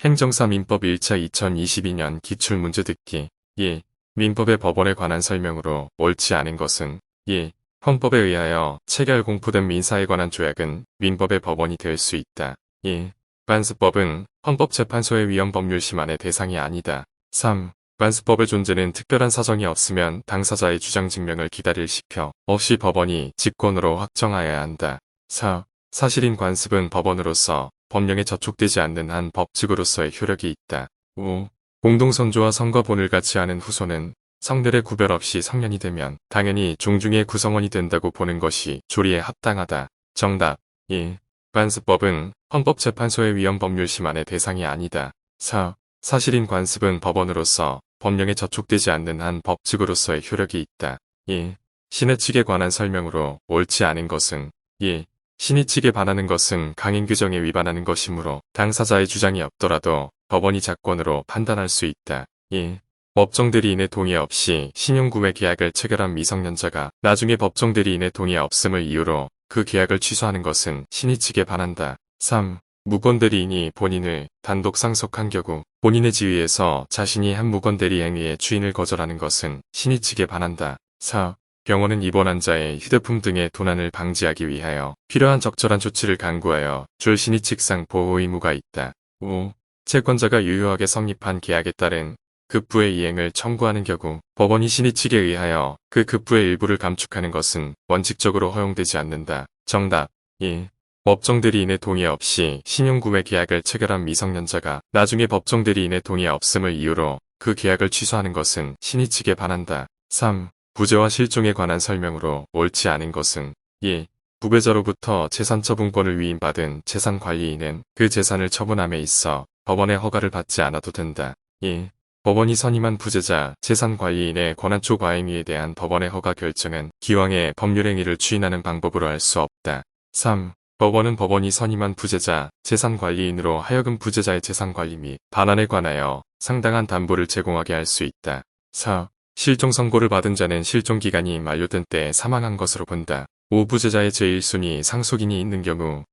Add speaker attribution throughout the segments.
Speaker 1: 행정사 민법 1차 2022년 기출문제 듣기 1. 민법의 법원에 관한 설명으로 옳지 않은 것은 1. 헌법에 의하여 체결 공포된 민사에 관한 조약은 민법의 법원이 될 수 있다. 1. 관습법은 헌법재판소의 위헌 법률 심판의 대상이 아니다. 3. 관습법의 존재는 특별한 사정이 없으면 당사자의 주장 증명을 기다릴 시표 없이 법원이 직권으로 확정하여야 한다. 4. 사실인 관습은 법원으로서 법령에 저촉되지 않는 한 법칙으로서의 효력이 있다. 5. 공동선조와 선거본을 같이 하는 후손은 성별의 구별 없이 성년이 되면 당연히 종중의 구성원이 된다고 보는 것이 조리에 합당하다. 정답 1. 관습법은 헌법재판소의 위헌 법률 심판의 대상이 아니다. 4. 사실인 관습은 법원으로서 법령에 저촉되지 않는 한 법칙으로서의 효력이 있다. 1. 신의 측에 관한 설명으로 옳지 않은 것은 1. 신의 측에 반하는 것은 강행 규정에 위반하는 것이므로 당사자의 주장이 없더라도 법원이 작권으로 판단할 수 있다. 1. 법정 대리인의 동의 없이 신용구매 계약을 체결한 미성년자가 나중에 법정 대리인의 동의 없음을 이유로 그 계약을 취소하는 것은 신의 측에 반한다. 3. 무권 대리인이 본인을 단독 상속한 경우 본인의 지위에서 자신이 한 무권 대리 행위의 추인을 거절하는 것은 신의 측에 반한다. 4. 병원은 입원 환자의 휴대폰 등의 도난을 방지하기 위하여 필요한 적절한 조치를 강구하여 줄 신의 측상 보호 의무가 있다. 5. 채권자가 유효하게 성립한 계약에 따른 급부의 이행을 청구하는 경우 법원이 신의 측에 의하여 그 급부의 일부를 감축하는 것은 원칙적으로 허용되지 않는다. 정답 1. 법정 대리인의 동의 없이 신용구매 계약을 체결한 미성년자가 나중에 법정 대리인의 동의 없음을 이유로 그 계약을 취소하는 것은 신의 측에 반한다. 3. 부재와 실종에 관한 설명으로 옳지 않은 것은 1. 부배자로부터 재산 처분권을 위임받은 재산관리인은 그 재산을 처분함에 있어 법원의 허가를 받지 않아도 된다. 1. 법원이 선임한 부재자 재산관리인의 권한초 과행위에 대한 법원의 허가 결정은 기왕의 법률행위를 추인하는 방법으로 할 수 없다. 3. 법원은 법원이 선임한 부재자 재산관리인으로 하여금 부재자의 재산관리 및 반환에 관하여 상당한 담보를 제공하게 할 수 있다. 4. 실종 선고를 받은 자는 실종기간이 만료된 때에 사망한 것으로 본다. 5. 부재자의 제1순위 상속인이 있는 경우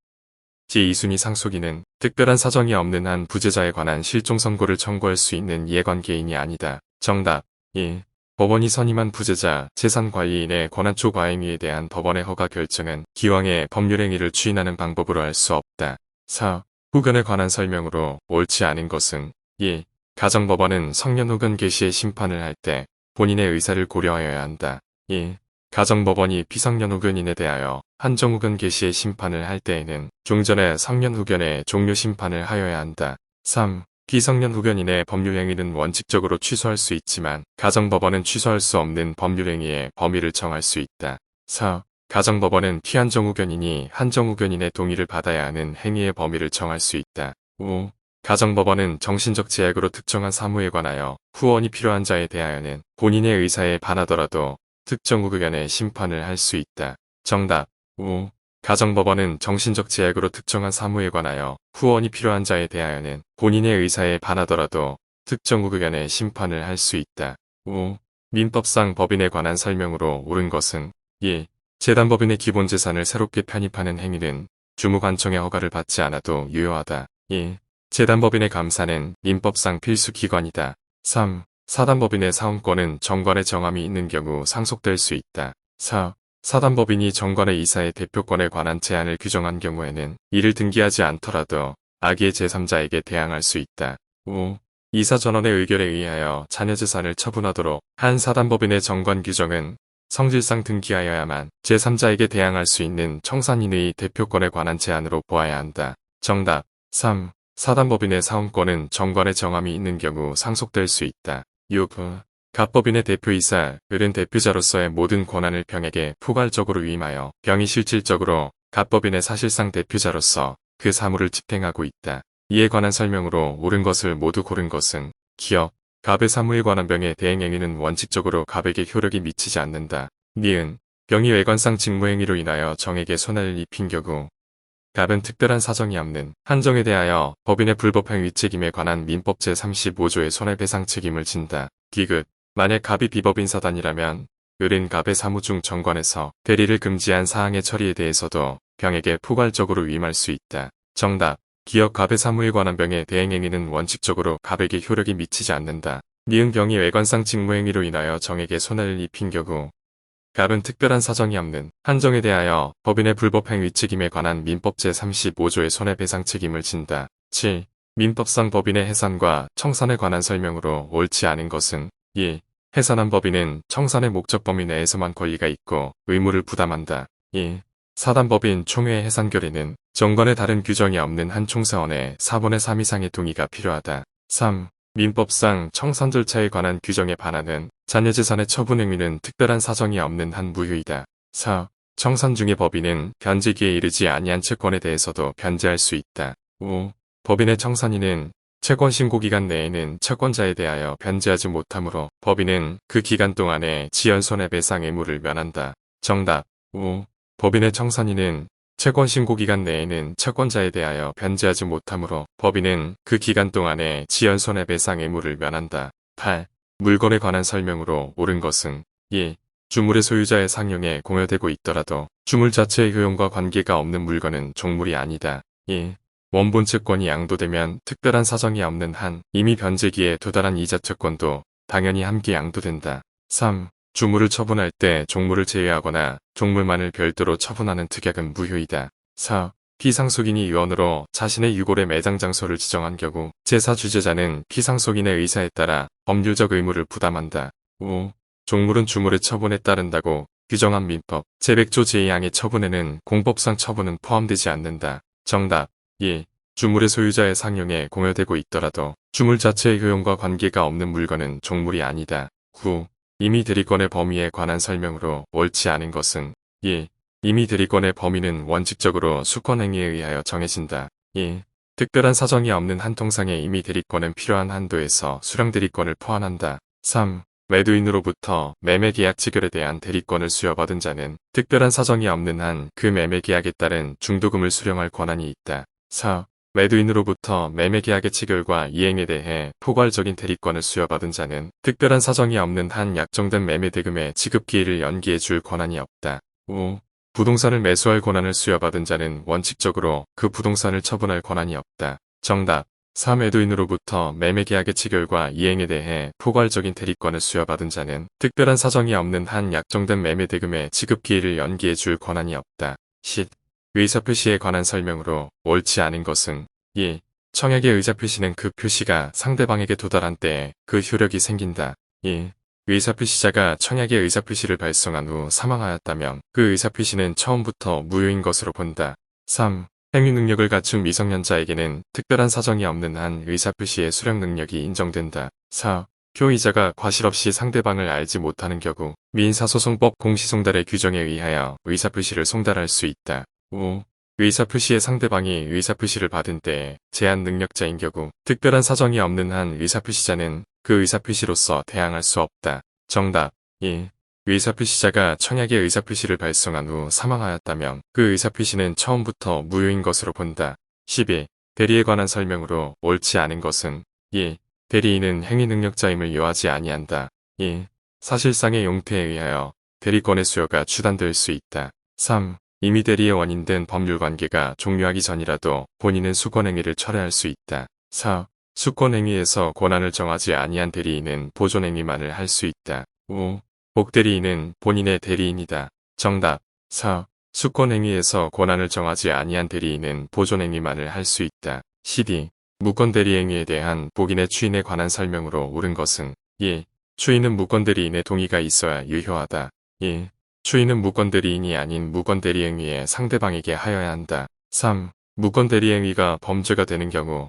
Speaker 1: 제2순위 상속인은 특별한 사정이 없는 한 부재자에 관한 실종 선고를 청구할 수 있는 이해관계인이 아니다. 정답 1. 법원이 선임한 부재자 재산관리인의 권한초 과행위에 대한 법원의 허가 결정은 기왕의 법률행위를 추인하는 방법으로 할 수 없다. 4. 후견에 관한 설명으로 옳지 않은 것은 1. 가정법원은 성년 후견 개시의 심판을 할 때 본인의 의사를 고려하여야 한다. 1. 가정법원이 피성년 후견인에 대하여 한정 후견 개시의 심판을 할 때에는 종전에 성년 후견의 종료 심판을 하여야 한다. 3. 피성년 후견인의 법률행위는 원칙적으로 취소할 수 있지만 가정법원은 취소할 수 없는 법률행위의 범위를 정할 수 있다. 4. 가정법원은 피한정 후견인이 한정 후견인의 동의를 받아야 하는 행위의 범위를 정할 수 있다. 5. 가정법원은 정신적 제약으로 특정한 사무에 관하여 후원이 필요한 자에 대하여는 본인의 의사에 반하더라도 특정 후견의 심판을 할 수 있다. 정답 5. 가정법원은 정신적 제약으로 특정한 사무에 관하여 후원이 필요한 자에 대하여는 본인의 의사에 반하더라도 특정 후견의 심판을 할 수 있다. 5. 민법상 법인에 관한 설명으로 옳은 것은 1. 재단법인의 기본재산을 새롭게 편입하는 행위는 주무관청의 허가를 받지 않아도 유효하다. 1. 재단법인의 감사는 민법상 필수기관이다. 3. 사단법인의 사원권은 정관의 정함이 있는 경우 상속될 수 있다. 4. 사단법인이 정관의 이사의 대표권에 관한 제한을 규정한 경우에는 이를 등기하지 않더라도 악의 제3자에게 대항할 수 있다. 5. 이사 전원의 의결에 의하여 자녀재산을 처분하도록 한 사단법인의 정관 규정은 성질상 등기하여야만 제3자에게 대항할 수 있는 청산인의 대표권에 관한 제한으로 보아야 한다. 정답 3. 사단법인의 사원권은 정관의 정함이 있는 경우 상속될 수 있다. 6. 갑법인의 대표이사, 을은 대표자로서의 모든 권한을 병에게 포괄적으로 위임하여 병이 실질적으로 갑법인의 사실상 대표자로서 그 사무를 집행하고 있다. 이에 관한 설명으로 옳은 것을 모두 고른 것은 기업, 갑의 사무에 관한 병의 대행행위는 원칙적으로 갑에게 효력이 미치지 않는다. 니은, 병이 외관상 직무행위로 인하여 정에게 손해를 입힌 경우 갑은 특별한 사정이 없는 한정에 대하여 법인의 불법행위 책임에 관한 민법 제35조의 손해배상 책임을 진다. 기긋, 만약 갑이 비법인 사단이라면 을은 갑의 사무 중 정관에서 대리를 금지한 사항의 처리에 대해서도 병에게 포괄적으로 위임할 수 있다. 정답 기업 갑의 사무에 관한 병의 대행행위는 원칙적으로 갑에게 효력이 미치지 않는다. 니은 병이 외관상 직무행위로 인하여 정에게 손해를 입힌 경우 갑은 특별한 사정이 없는 한정에 대하여 법인의 불법행위 책임에 관한 민법 제35조의 손해배상 책임을 진다. 7. 민법상 법인의 해산과 청산에 관한 설명으로 옳지 않은 것은 1. 해산한 법인은 청산의 목적 범위 내에서만 권리가 있고 의무를 부담한다. 1. 사단법인 총회 해산 결의는 정관에 다른 규정이 없는 한 총사원의 4분의 3 이상의 동의가 필요하다. 3. 민법상 청산 절차에 관한 규정에 반하는 자녀재산의 처분 행위는 특별한 사정이 없는 한 무효이다. 4. 청산 중의 법인은 변제기에 이르지 아니한 채권에 대해서도 변제할 수 있다. 5. 법인의 청산인은 채권 신고 기간 내에는 채권자에 대하여 변제하지 못하므로 법인은 그 기간 동안에 지연 손해배상 의무를 면한다. 정답. 5. 법인의 청산인은 채권 신고 기간 내에는 채권자에 대하여 변제하지 못하므로 법인은 그 기간 동안에 지연 손해배상 의무를 면한다. 8. 물건에 관한 설명으로 옳은 것은 1. 주물의 소유자의 상용에 공여되고 있더라도 주물 자체의 효용과 관계가 없는 물건은 종물이 아니다. 1. 원본 채권이 양도되면 특별한 사정이 없는 한 이미 변제기에 도달한 이자 채권도 당연히 함께 양도된다. 3. 주물을 처분할 때 종물을 제외하거나 종물만을 별도로 처분하는 특약은 무효이다. 4. 피상속인이 유언으로 자신의 유골의 매장 장소를 지정한 경우 제사 주재자는 피상속인의 의사에 따라 법률적 의무를 부담한다. 5. 종물은 주물의 처분에 따른다고 규정한 민법 제100조 제2항의 처분에는 공법상 처분은 포함되지 않는다. 정답. 1. 주물의 소유자의 상용에 공여되고 있더라도 주물 자체의 효용과 관계가 없는 물건은 종물이 아니다. 9. 임의 대리권의 범위에 관한 설명으로 옳지 않은 것은 1. 임의 대리권의 범위는 원칙적으로 수권행위에 의하여 정해진다. 1. 특별한 사정이 없는 한 통상의 임의 대리권은 필요한 한도에서 수령 대리권을 포함한다. 3. 매도인으로부터 매매 계약 체결에 대한 대리권을 수여받은 자는 특별한 사정이 없는 한 그 매매 계약에 따른 중도금을 수령할 권한이 있다. 4. 매도인으로부터 매매 계약의 체결과 이행에 대해 포괄적인 대리권을 수여받은 자는 특별한 사정이 없는 한 약정된 매매 대금의 지급 기일을 연기해 줄 권한이 없다. 5. 부동산을 매수할 권한을 수여받은 자는 원칙적으로 그 부동산을 처분할 권한이 없다. 정답. 4. 매도인으로부터 매매 계약의 체결과 이행에 대해 포괄적인 대리권을 수여받은 자는 특별한 사정이 없는 한 약정된 매매 대금의 지급 기일을 연기해 줄 권한이 없다. 10. 의사표시에 관한 설명으로 옳지 않은 것은 1. 청약의 의사표시는 그 표시가 상대방에게 도달한 때에 그 효력이 생긴다. 1. 의사표시자가 청약의 의사표시를 발송한 후 사망하였다면 그 의사표시는 처음부터 무효인 것으로 본다. 3. 행위 능력을 갖춘 미성년자에게는 특별한 사정이 없는 한 의사표시의 수령 능력이 인정된다. 4. 표의자가 과실 없이 상대방을 알지 못하는 경우 민사소송법 공시송달의 규정에 의하여 의사표시를 송달할 수 있다. 5. 의사표시의 상대방이 의사표시를 받은 때에 제한 능력자인 경우 특별한 사정이 없는 한 의사표시자는 그 의사표시로서 대항할 수 없다. 정답. 1. 의사표시자가 청약의 의사표시를 발송한 후 사망하였다면 그 의사표시는 처음부터 무효인 것으로 본다. 12. 대리에 관한 설명으로 옳지 않은 것은 1. 대리인은 행위 능력자임을 요하지 아니한다. 1. 사실상의 용태에 의하여 대리권의 수여가 추단될 수 있다. 3. 임의 대리의 원인된 법률관계가 종료하기 전이라도 본인은 수권행위를 철회할 수 있다. 4. 수권행위에서 권한을 정하지 아니한 대리인은 보존행위만을 할 수 있다. 5. 복대리인은 본인의 대리인이다. 정답. 4. 수권행위에서 권한을 정하지 아니한 대리인은 보존행위만을 할 수 있다. 12. 무권대리행위에 대한 복인의 추인에 관한 설명으로 옳은 것은 1. 추인은 무권대리인의 동의가 있어야 유효하다. 1. 추인은 무권대리인이 아닌 무권대리행위에 상대방에게 하여야 한다. 3. 무권대리행위가 범죄가 되는 경우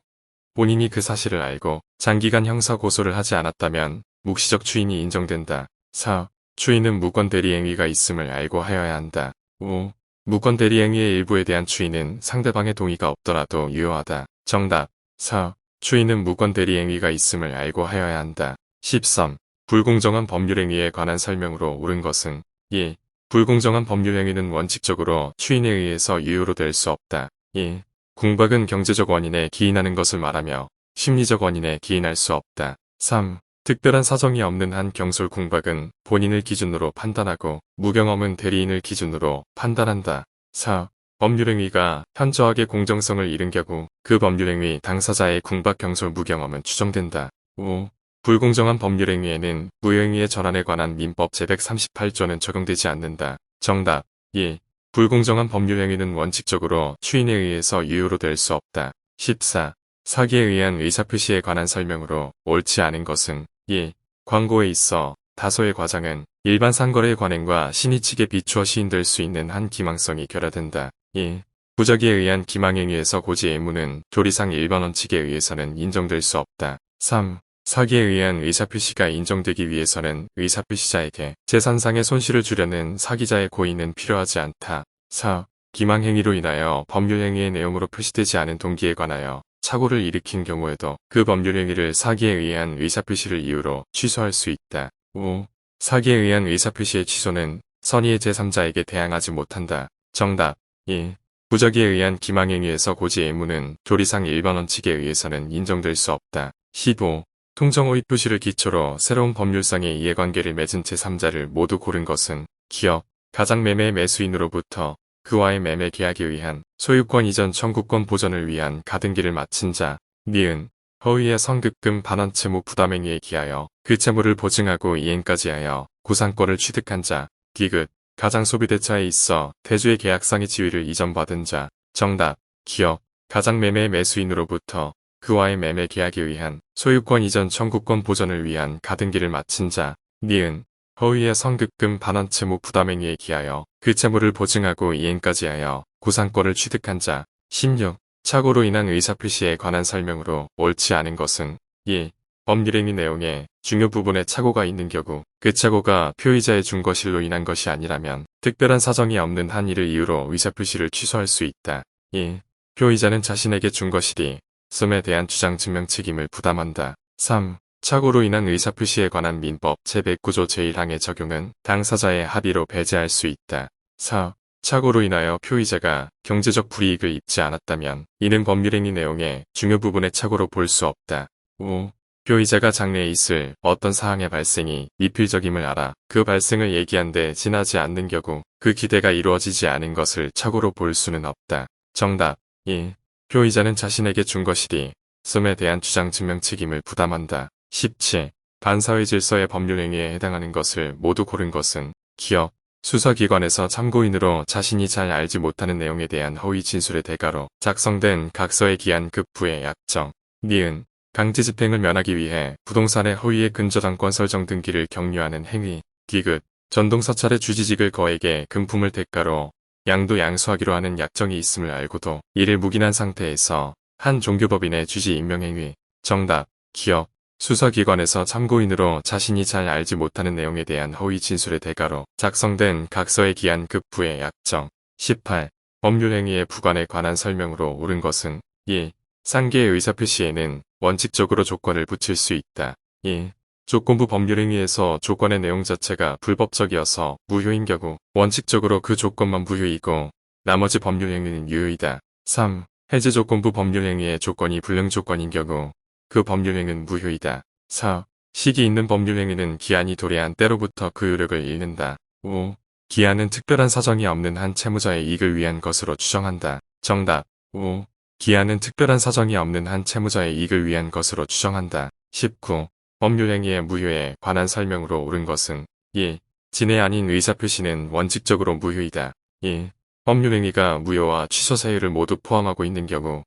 Speaker 1: 본인이 그 사실을 알고 장기간 형사고소를 하지 않았다면 묵시적 추인이 인정된다. 4. 추인은 무권대리행위가 있음을 알고 하여야 한다. 5. 무권대리행위의 일부에 대한 추인은 상대방의 동의가 없더라도 유효하다. 정답. 4. 추인은 무권대리행위가 있음을 알고 하여야 한다. 13. 불공정한 법률행위에 관한 설명으로 옳은 것은 1. 불공정한 법률행위는 원칙적으로 추인에 의해서 유효로 될 수 없다. 1. 궁박은 경제적 원인에 기인하는 것을 말하며 심리적 원인에 기인할 수 없다. 3. 특별한 사정이 없는 한 경솔 궁박은 본인을 기준으로 판단하고 무경험은 대리인을 기준으로 판단한다. 4. 법률행위가 현저하게 공정성을 잃은 경우 그 법률행위 당사자의 궁박경솔 무경험은 추정된다. 5. 불공정한 법률행위에는 무효행위의 전환에 관한 민법 제138조는 적용되지 않는다. 정답 1. 불공정한 법률행위는 원칙적으로 추인에 의해서 유효로 될 수 없다. 14. 사기에 의한 의사표시에 관한 설명으로 옳지 않은 것은 1. 광고에 있어 다소의 과장은 일반 상거래의 관행과 신의 측에 비추어 시인될 수 있는 한 기망성이 결여된다. 1. 부적에 의한 기망행위에서 고지 의무는 조리상 일반 원칙에 의해서는 인정될 수 없다. 3. 사기에 의한 의사표시가 인정되기 위해서는 의사표시자에게 재산상의 손실을 주려는 사기자의 고의는 필요하지 않다. 4. 기망행위로 인하여 법률행위의 내용으로 표시되지 않은 동기에 관하여 착오를 일으킨 경우에도 그 법률행위를 사기에 의한 의사표시를 이유로 취소할 수 있다. 5. 사기에 의한 의사표시의 취소는 선의의 제3자에게 대항하지 못한다. 정답 1. 부적에 의한 기망행위에서 고지 의무는 조리상 일반 원칙에 의해서는 인정될 수 없다. 15. 통정호의 표시를 기초로 새로운 법률상의 이해관계를 맺은 제3자를 모두 고른 것은 기업, 가장매매 매수인으로부터 그와의 매매 계약에 의한 소유권 이전 청구권 보전을 위한 가등기를 마친 자, 니은, 허위의 선급금 반환 채무 부담행위에 기하여 그 채무를 보증하고 이행까지 하여 구상권을 취득한 자, 디귿, 가장소비대차에 있어 대주의 계약상의 지위를 이전받은 자. 정답, 기업, 가장매매 매수인으로부터 그와의 매매 계약에 의한 소유권 이전 청구권 보전을 위한 가등기를 마친 자, 니은, 허위의 선급금 반환 채무 부담행위에 기하여 그 채무를 보증하고 이행까지 하여 구상권을 취득한 자. 16. 착오로 인한 의사표시에 관한 설명으로 옳지 않은 것은 1. 법률행위 내용에 중요 부분에 착오가 있는 경우 그 착오가 표의자의 준거실로 인한 것이 아니라면 특별한 사정이 없는 한 이를 이유로 의사표시를 취소할 수 있다. 1. 표의자는 자신에게 준거실이 씀에 대한 주장 증명 책임을 부담한다. 3. 착오로 인한 의사표시에 관한 민법 제109조 제1항의 적용은 당사자의 합의로 배제할 수 있다. 4. 착오로 인하여 표의자가 경제적 불이익을 입지 않았다면 이는 법률행위 내용의 중요 부분의 착오로 볼 수 없다. 5. 표의자가 장래에 있을 어떤 사항의 발생이 미필적임을 알아 그 발생을 예기한데 지나지 않는 경우 그 기대가 이루어지지 않은 것을 착오로 볼 수는 없다. 정답 1. 표의자는 자신에게 준거실이 씀에 대한 주장 증명 책임을 부담한다. 17. 반사회 질서의 법률행위에 해당하는 것을 모두 고른 것은 기업, 수사기관에서 참고인으로 자신이 잘 알지 못하는 내용에 대한 허위 진술의 대가로 작성된 각서에 기한 급부의 약정, 니은, 강제집행을 면하기 위해 부동산의 허위의 근저당권 설정 등기를 격려하는 행위, 디귿, 전동사찰의 주지직을 거액의 금품을 대가로 양도 양수하기로 하는 약정이 있음을 알고도 이를 묵인한 상태에서 한 종교법인의 주지 임명행위. 정답, 기업, 수사기관에서 참고인으로 자신이 잘 알지 못하는 내용에 대한 허위 진술의 대가로 작성된 각서에 기한 급부의 약정. 18. 법률행위의 부관에 관한 설명으로 옳은 것은 1. 상계의 의사표시에는 원칙적으로 조건을 붙일 수 있다. 1. 조건부 법률행위에서 조건의 내용 자체가 불법적이어서 무효인 경우 원칙적으로 그 조건만 무효이고 나머지 법률행위는 유효이다. 3. 해제조건부 법률행위의 조건이 불능조건인 경우 그 법률행위는 무효이다. 4. 시기 있는 법률행위는 기한이 도래한 때로부터 그 효력을 잃는다. 5. 기한은 특별한 사정이 없는 한 채무자의 이익을 위한 것으로 추정한다. 정답 5. 기한은 특별한 사정이 없는 한 채무자의 이익을 위한 것으로 추정한다. 19. 법률행위의 무효에 관한 설명으로 옳은 것은 1. 진해 아닌 의사표시는 원칙적으로 무효이다. 1. 법률행위가 무효와 취소 사유를 모두 포함하고 있는 경우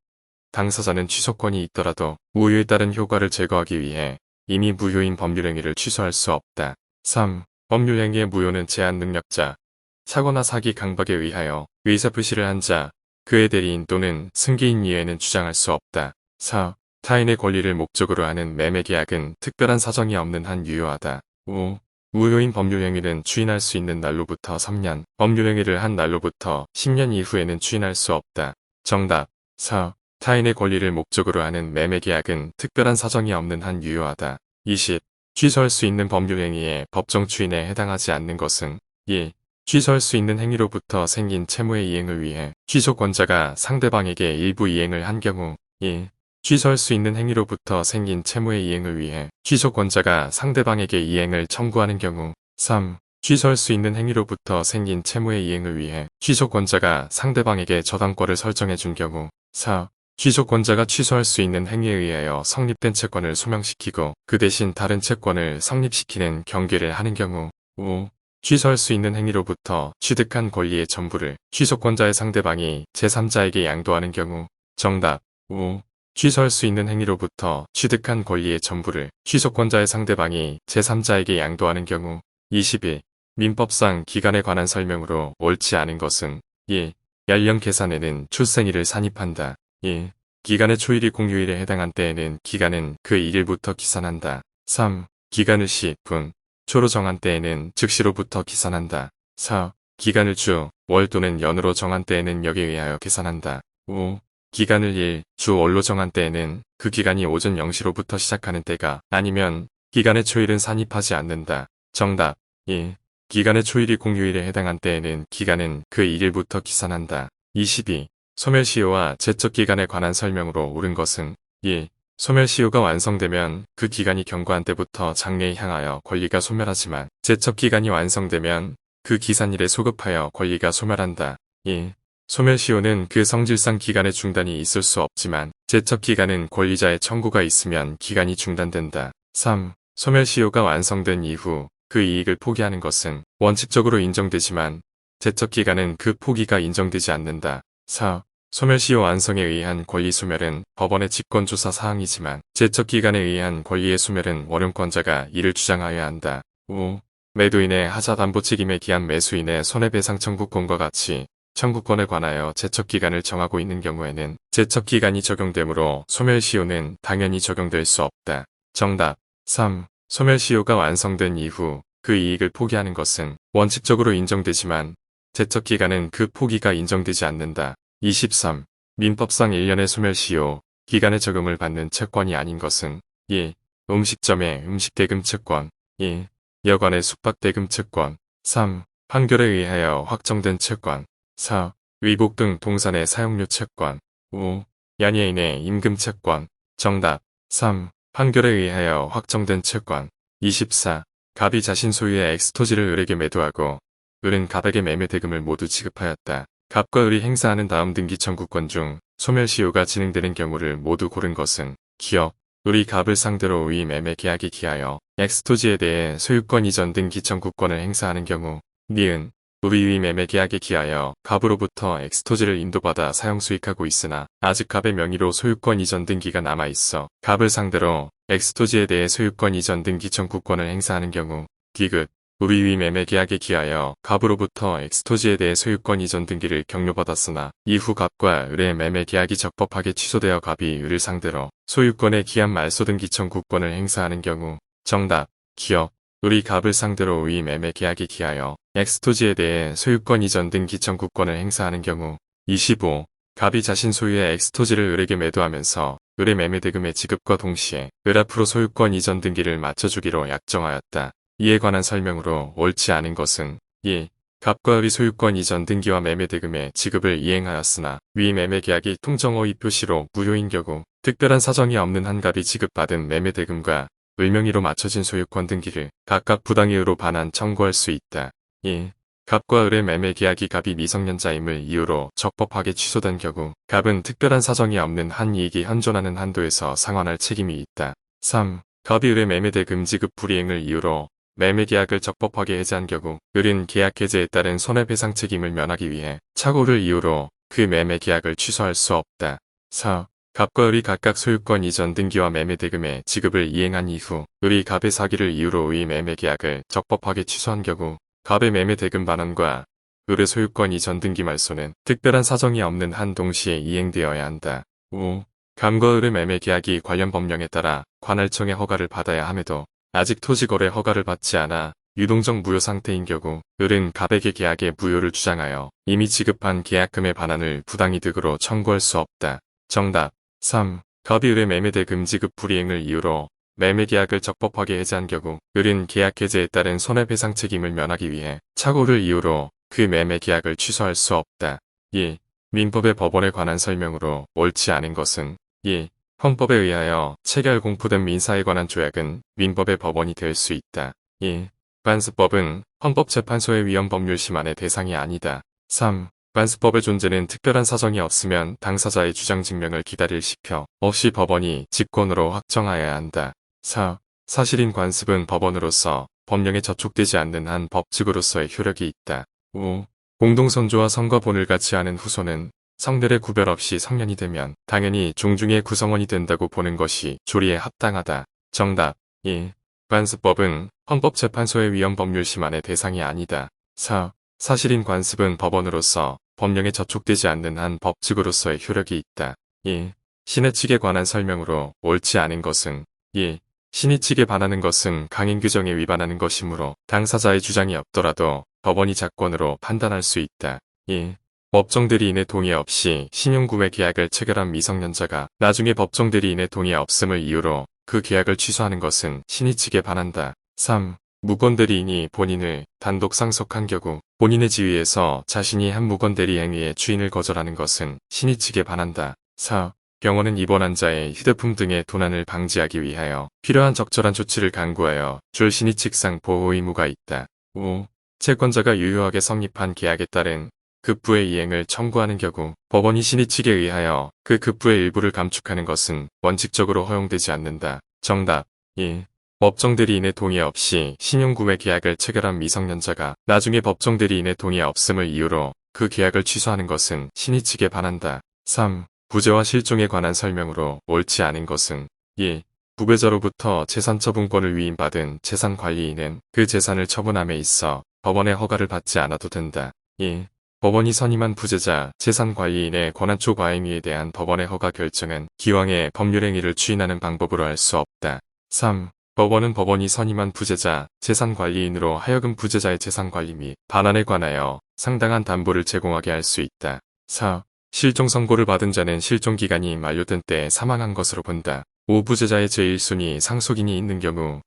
Speaker 1: 당사자는 취소권이 있더라도 무효에 따른 효과를 제거하기 위해 이미 무효인 법률행위를 취소할 수 없다. 3. 법률행위의 무효는 제한 능력자, 사고나 사기 강박에 의하여 의사표시를 한 자, 그의 대리인 또는 승계인 이외에는 주장할 수 없다. 4. 타인의 권리를 목적으로 하는 매매계약은 특별한 사정이 없는 한 유효하다. 5. 무효인 법률행위는 추인할 수 있는 날로부터 3년, 법률행위를 한 날로부터 10년 이후에는 추인할 수 없다. 정답 4. 타인의 권리를 목적으로 하는 매매계약은 특별한 사정이 없는 한 유효하다. 20. 취소할 수 있는 법률행위의 법정 추인에 해당하지 않는 것은 1. 취소할 수 있는 행위로부터 생긴 채무의 이행을 위해 취소권자가 상대방에게 일부 이행을 한 경우 1. 취소할 수 있는 행위로부터 생긴 채무의 이행을 위해 취소권자가 상대방에게 이행을 청구하는 경우 3. 취소할 수 있는 행위로부터 생긴 채무의 이행을 위해 취소권자가 상대방에게 저당권을 설정해 준 경우. 4. 취소권자가 취소할 수 있는 행위에 의하여 성립된 채권을 소명시키고 그 대신 다른 채권을 성립시키는 경계를 하는 경우. 5. 취소할 수 있는 행위로부터 취득한 권리의 전부를 취소권자의 상대방이 제3자에게 양도하는 경우. 정답. 5. 취소할 수 있는 행위로부터 취득한 권리의 전부를 취소권자의 상대방이 제3자에게 양도하는 경우. 21. 민법상 기간에 관한 설명으로 옳지 않은 것은 1. 연령 계산에는 출생일을 산입한다. 1. 기간의 초일이 공휴일에 해당한 때에는 기간은 그 1일부터 기산한다. 3. 기간을 시, 분, 초로 정한 때에는 즉시로부터 기산한다. 4. 기간을 주, 월 또는 연으로 정한 때에는 역에 의하여 계산한다. 5. 기간을 일, 주, 월로 정한 때에는 그 기간이 오전 0시로부터 시작하는 때가 아니면 기간의 초일은 산입하지 않는다. 정답. 1. 기간의 초일이 공휴일에 해당한 때에는 기간은 그 1일부터 기산한다. 22. 소멸시효와 제척기간에 관한 설명으로 옳은 것은 1. 소멸시효가 완성되면 그 기간이 경과한 때부터 장래에 향하여 권리가 소멸하지만 제척기간이 완성되면 그 기산일에 소급하여 권리가 소멸한다. 1. 소멸시효는 그 성질상 기간의 중단이 있을 수 없지만 제척기간은 권리자의 청구가 있으면 기간이 중단된다. 3. 소멸시효가 완성된 이후 그 이익을 포기하는 것은 원칙적으로 인정되지만 제척기간은 그 포기가 인정되지 않는다. 4. 소멸시효 완성에 의한 권리 소멸은 법원의 직권조사 사항이지만 제척기간에 의한 권리의 소멸은 원용권자가 이를 주장하여야 한다. 5. 매도인의 하자담보 책임에 기한 매수인의 손해배상 청구권과 같이 청구권에 관하여 제척기간을 정하고 있는 경우에는 제척기간이 적용되므로 소멸시효는 당연히 적용될 수 없다. 정답. 3. 소멸시효가 완성된 이후 그 이익을 포기하는 것은 원칙적으로 인정되지만 제척기간은 그 포기가 인정되지 않는다. 23. 민법상 1년의 소멸시효 기간의 적용을 받는 채권이 아닌 것은 1. 음식점의 음식대금 채권 1. 여관의 숙박대금 채권 3. 판결에 의하여 확정된 채권 4. 위복 등 동산의 사용료 채권 5. 연예인의 임금 채권 정답. 3. 판결에 의하여 확정된 채권 24. 갑이 자신 소유의 엑스토지를 을에게 매도하고 을은 갑에게 매매 대금을 모두 지급하였다. 갑과 을이 행사하는 다음 등기 청구권 중 소멸시효가 진행되는 경우를 모두 고른 것은 기업, 을이 갑을 상대로 위 매매 계약에 기하여 엑스토지에 대해 소유권 이전 등기 청구권을 행사하는 경우 니은 을이 위 매매 계약에 기하여 갑으로부터 엑스토지를 인도받아 사용 수익하고 있으나 아직 갑의 명의로 소유권 이전 등기가 남아있어 갑을 상대로 엑스토지에 대해 소유권 이전 등기 청구권을 행사하는 경우 디귿 을이 위 매매 계약에 기하여 갑으로부터 엑스토지에 대해 소유권 이전 등기를 격려받았으나 이후 갑과 을의 매매 계약이 적법하게 취소되어 갑이 을을 상대로 소유권의 기한 말소 등기 청구권을 행사하는 경우 정답. 기업 을이 갑을 상대로 위 매매 계약에 기하여 엑스토지에 대해 소유권 이전 등기 청구권을 행사하는 경우 25. 갑이 자신 소유의 엑스토지를 을에게 매도하면서 을의 매매 대금의 지급과 동시에 을 앞으로 소유권 이전 등기를 맞춰주기로 약정하였다. 이에 관한 설명으로 옳지 않은 것은 1. 갑과 을이 소유권 이전 등기와 매매 대금의 지급을 이행하였으나 위 매매 계약이 통정허위 표시로 무효인 경우 특별한 사정이 없는 한 갑이 지급받은 매매 대금과 을 명의로 맞춰진 소유권 등기를 각각 부당이유로 반환 청구할 수 있다. 1. 갑과 을의 매매 계약이 갑이 미성년자임을 이유로 적법하게 취소된 경우 갑은 특별한 사정이 없는 한 이익이 현존하는 한도에서 상환할 책임이 있다. 3. 갑이 을의 매매 대금 지급 불이행을 이유로 매매 계약을 적법하게 해제한 경우 을은 계약 해제에 따른 손해배상 책임을 면하기 위해 착오를 이유로 그 매매 계약을 취소할 수 없다. 4. 갑과 을이 각각 소유권 이전 등기와 매매 대금의 지급을 이행한 이후 을이 갑의 사기를 이유로 의 매매 계약을 적법하게 취소한 경우 갑의 매매 대금 반환과 을의 소유권 이전 등기 말소는 특별한 사정이 없는 한 동시에 이행되어야 한다. 5. 갑과 을의 매매 계약이 관련 법령에 따라 관할청의 허가를 받아야 함에도 아직 토지거래 허가를 받지 않아 유동적 무효 상태인 경우 을은 갑에게 계약의 무효를 주장하여 이미 지급한 계약금의 반환을 부당이득으로 청구할 수 없다. 정답. 3. 갑이 을의 매매 대금 지급 불이행을 이유로 매매 계약을 적법하게 해제한 경우 을은 계약 해제에 따른 손해배상 책임을 면하기 위해 착오를 이유로 그 매매 계약을 취소할 수 없다. 1. 민법의 법원에 관한 설명으로 옳지 않은 것은 1. 헌법에 의하여 체결 공포된 민사에 관한 조약은 민법의 법원이 될 수 있다. 1. 반스법은 헌법재판소의 위헌 법률 심한의 대상이 아니다. 3. 관습법의 존재는 특별한 사정이 없으면 당사자의 주장 증명을 기다릴 시표 없이 법원이 직권으로 확정하여야 한다. 4. 사실인 관습은 법원으로서 법령에 저촉되지 않는 한 법칙으로서의 효력이 있다. 5. 공동선조와 선거본을 같이 하는 후손은 성들의 구별 없이 성년이 되면 당연히 종중의 구성원이 된다고 보는 것이 조리에 합당하다. 정답 1. 관습법은 헌법재판소의 위헌 법률 심한의 대상이 아니다. 4. 사실인 관습은 법원으로서 법령에 저촉되지 않는 한 법칙으로서의 효력이 있다. 1. 신의 측에 관한 설명으로 옳지 않은 것은 1. 신의 측에 반하는 것은 강행 규정에 위반하는 것이므로 당사자의 주장이 없더라도 법원이 작권으로 판단할 수 있다. 1. 법정 대리인의 동의 없이 신용구매 계약을 체결한 미성년자가 나중에 법정 대리인의 동의 없음을 이유로 그 계약을 취소하는 것은 신의 측에 반한다. 3. 무권 대리인이 본인을 단독 상속한 경우 본인의 지위에서 자신이 한 무권 대리 행위의 주인을 거절하는 것은 신의 측에 반한다. 4. 병원은 입원한 자의 휴대품 등의 도난을 방지하기 위하여 필요한 적절한 조치를 강구하여 줄 신의 측상 보호 의무가 있다. 5. 채권자가 유효하게 성립한 계약에 따른 급부의 이행을 청구하는 경우 법원이 신의 측에 의하여 그 급부의 일부를 감축하는 것은 원칙적으로 허용되지 않는다. 정답 1. 법정 대리인의 동의 없이 신용구매 계약을 체결한 미성년자가 나중에 법정 대리인의 동의 없음을 이유로 그 계약을 취소하는 것은 신의 측에 반한다. 3. 부재와 실종에 관한 설명으로 옳지 않은 것은 1. 부배자로부터 재산 처분권을 위임받은 재산관리인은 그 재산을 처분함에 있어 법원의 허가를 받지 않아도 된다. 1. 법원이 선임한 부재자 재산관리인의 권한초 과행위에 대한 법원의 허가 결정은 기왕의 법률행위를 추인하는 방법으로 할 수 없다. 3. 법원은 법원이 선임한 부재자 재산관리인으로 하여금 부재자의 재산관리 및 반환에 관하여 상당한 담보를 제공하게 할 수 있다. 4. 실종 선고를 받은 자는 실종기간이 만료된 때에 사망한 것으로 본다. 5. 부재자의 제1순위 상속인이 있는 경우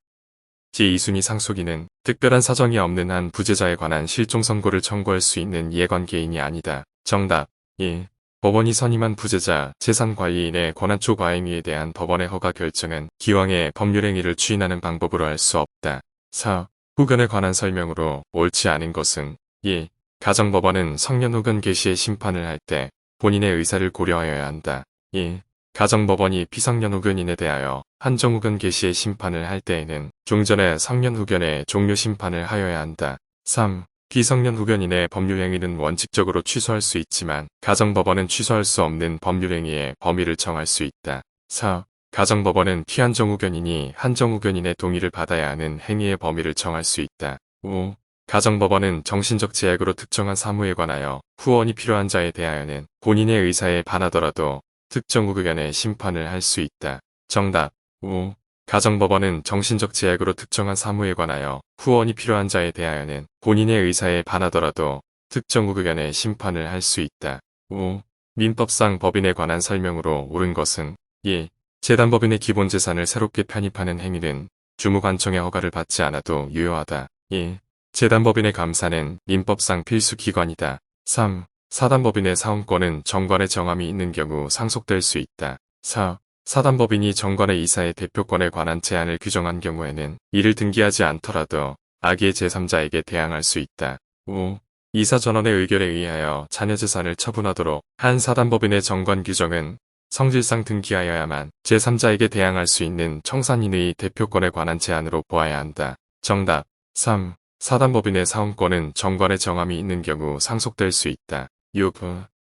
Speaker 1: 제2순위 상속인은 특별한 사정이 없는 한 부재자에 관한 실종 선고를 청구할 수 있는 이해관계인이 아니다. 정답 1. 법원이 선임한 부재자 재산관리인의 권한초 과행위에 대한 법원의 허가 결정은 기왕의 법률행위를 추인하는 방법으로 할 수 없다. 4. 후견에 관한 설명으로 옳지 않은 것은 1. 가정법원은 성년 후견 개시의 심판을 할 때 본인의 의사를 고려하여야 한다. 1. 가정법원이 피성년 후견인에 대하여 한정 후견 개시의 심판을 할 때에는 종전에 성년 후견의 종료 심판을 하여야 한다. 3. 비성년 후견인의 법률행위는 원칙적으로 취소할 수 있지만 가정법원은 취소할 수 없는 법률행위의 범위를 정할 수 있다. 4. 가정법원은 피한정 후견인이 한정 후견인의 동의를 받아야 하는 행위의 범위를 정할 수 있다. 5. 가정법원은 정신적 제약으로 특정한 사무에 관하여 후원이 필요한 자에 대하여는 본인의 의사에 반하더라도 특정 후견의 심판을 할 수 있다. 정답 5. 가정법원은 정신적 제약으로 특정한 사무에 관하여 후원이 필요한 자에 대하여는 본인의 의사에 반하더라도 특정 후견의 심판을 할 수 있다. 5. 민법상 법인에 관한 설명으로 옳은 것은 1. 재단법인의 기본재산을 새롭게 편입하는 행위는 주무관청의 허가를 받지 않아도 유효하다. 1. 재단법인의 감사는 민법상 필수기관이다. 3. 사단법인의 사원권은 정관의 정함이 있는 경우 상속될 수 있다. 4. 사단법인이 정관의 이사의 대표권에 관한 제한을 규정한 경우에는 이를 등기하지 않더라도 악의 제3자에게 대항할 수 있다. 5. 이사 전원의 의결에 의하여 자녀 재산을 처분하도록 한 사단법인의 정관 규정은 성질상 등기하여야만 제3자에게 대항할 수 있는 청산인의 대표권에 관한 제한으로 보아야 한다. 정답 3. 사단법인의 사원권은 정관의 정함이 있는 경우 상속될 수 있다. 6.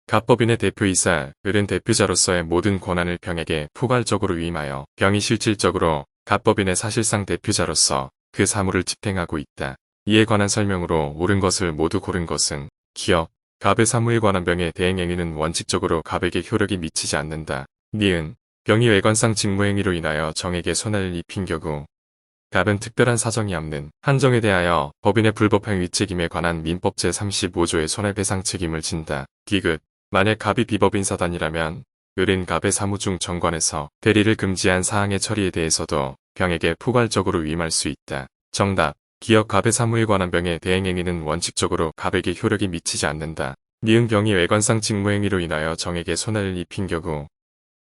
Speaker 1: 갑법인의 대표이사, 을은 대표자로서의 모든 권한을 병에게 포괄적으로 위임하여 병이 실질적으로 갑법인의 사실상 대표자로서 그 사무를 집행하고 있다. 이에 관한 설명으로 옳은 것을 모두 고른 것은 기억, 갑의 사무에 관한 병의 대행행위는 원칙적으로 갑에게 효력이 미치지 않는다. 니은, 병이 외관상 직무행위로 인하여 정에게 손해를 입힌 경우 갑은 특별한 사정이 없는 한정에 대하여 법인의 불법행위 책임에 관한 민법 제35조의 손해배상 책임을 진다. 디귿, 만약 갑이 비법인 사단이라면 을은 갑의 사무 중 정관에서 대리를 금지한 사항의 처리에 대해서도 병에게 포괄적으로 위임할 수 있다. 정답, 기억 갑의 사무에 관한 병의 대행행위는 원칙적으로 갑에게 효력이 미치지 않는다. 니은 병이 외관상 직무행위로 인하여 정에게 손해를 입힌 경우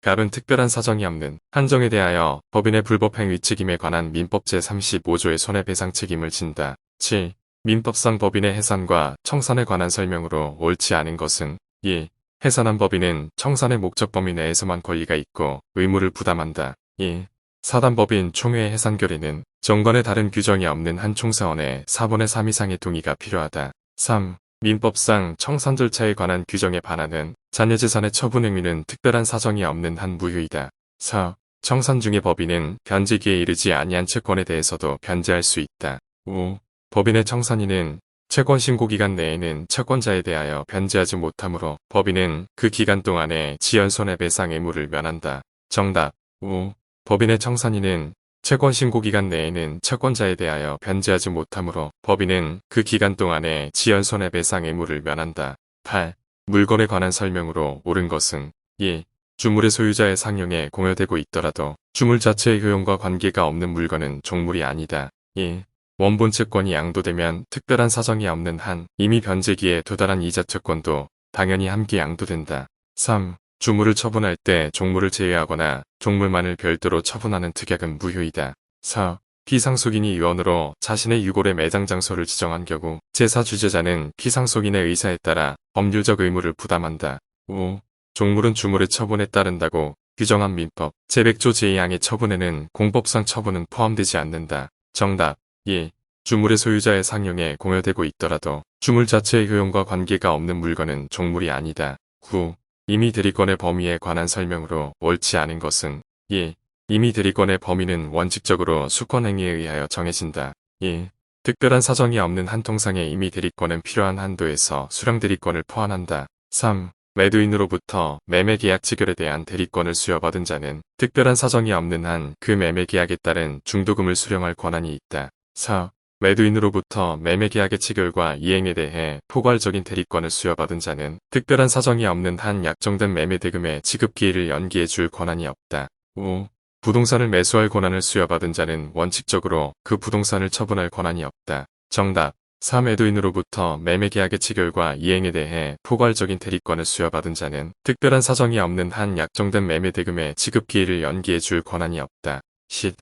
Speaker 1: 갑은 특별한 사정이 없는 한정에 대하여 법인의 불법행위 책임에 관한 민법 제35조의 손해배상 책임을 진다. 7. 민법상 법인의 해산과 청산에 관한 설명으로 옳지 않은 것은 1. 해산한 법인은 청산의 목적 범위 내에서만 권리가 있고 의무를 부담한다. 2. 사단법인 총회 해산 결의는 정관에 다른 규정이 없는 한 총사원의 4분의 3 이상의 동의가 필요하다. 3. 민법상 청산 절차에 관한 규정에 반하는 자녀재산의 처분 행위는 특별한 사정이 없는 한 무효이다. 4. 청산 중의 법인은 변제기에 이르지 아니한 채권에 대해서도 변제할 수 있다. 5. 법인의 청산인은 채권 신고 기간 내에는 채권자에 대하여 변제하지 못하므로 법인은 그 기간 동안에 지연 손해배상 의무를 면한다. 정답. 5. 법인의 청산인은 채권 신고 기간 내에는 채권자에 대하여 변제하지 못하므로 법인은 그 기간 동안에 지연 손해배상 의무를 면한다. 8. 물건에 관한 설명으로 옳은 것은 1. 주물의 소유자의 상용에 공여되고 있더라도 주물 자체의 효용과 관계가 없는 물건은 종물이 아니다. 1. 원본 채권이 양도되면 특별한 사정이 없는 한 이미 변제기에 도달한 이자 채권도 당연히 함께 양도된다. 3. 주물을 처분할 때 종물을 제외하거나 종물만을 별도로 처분하는 특약은 무효이다. 4. 피상속인이 유언으로 자신의 유골의 매장 장소를 지정한 경우 제사 주재자는 피상속인의 의사에 따라 법률적 의무를 부담한다. 5. 종물은 주물의 처분에 따른다고 규정한 민법 제100조 제2항의 처분에는 공법상 처분은 포함되지 않는다. 정답. 1. 주물의 소유자의 상용에 공여되고 있더라도 주물 자체의 효용과 관계가 없는 물건은 종물이 아니다. 9. 임의 대리권의 범위에 관한 설명으로 옳지 않은 것은 1. 임의 대리권의 범위는 원칙적으로 수권행위에 의하여 정해진다. 1. 특별한 사정이 없는 한 통상의 임의 대리권은 필요한 한도에서 수령 대리권을 포함한다. 3. 매도인으로부터 매매 계약 체결에 대한 대리권을 수여받은 자는 특별한 사정이 없는 한 그 매매 계약에 따른 중도금을 수령할 권한이 있다. 4. 매도인으로부터 매매 계약의 체결과 이행에 대해 포괄적인 대리권을 수여받은 자는 특별한 사정이 없는 한 약정된 매매 대금의 지급 기일을 연기해 줄 권한이 없다. 5. 부동산을 매수할 권한을 수여받은 자는 원칙적으로 그 부동산을 처분할 권한이 없다. 정답. 4. 매도인으로부터 매매 계약의 체결과 이행에 대해 포괄적인 대리권을 수여받은 자는 특별한 사정이 없는 한 약정된 매매 대금의 지급 기일을 연기해 줄 권한이 없다. 10.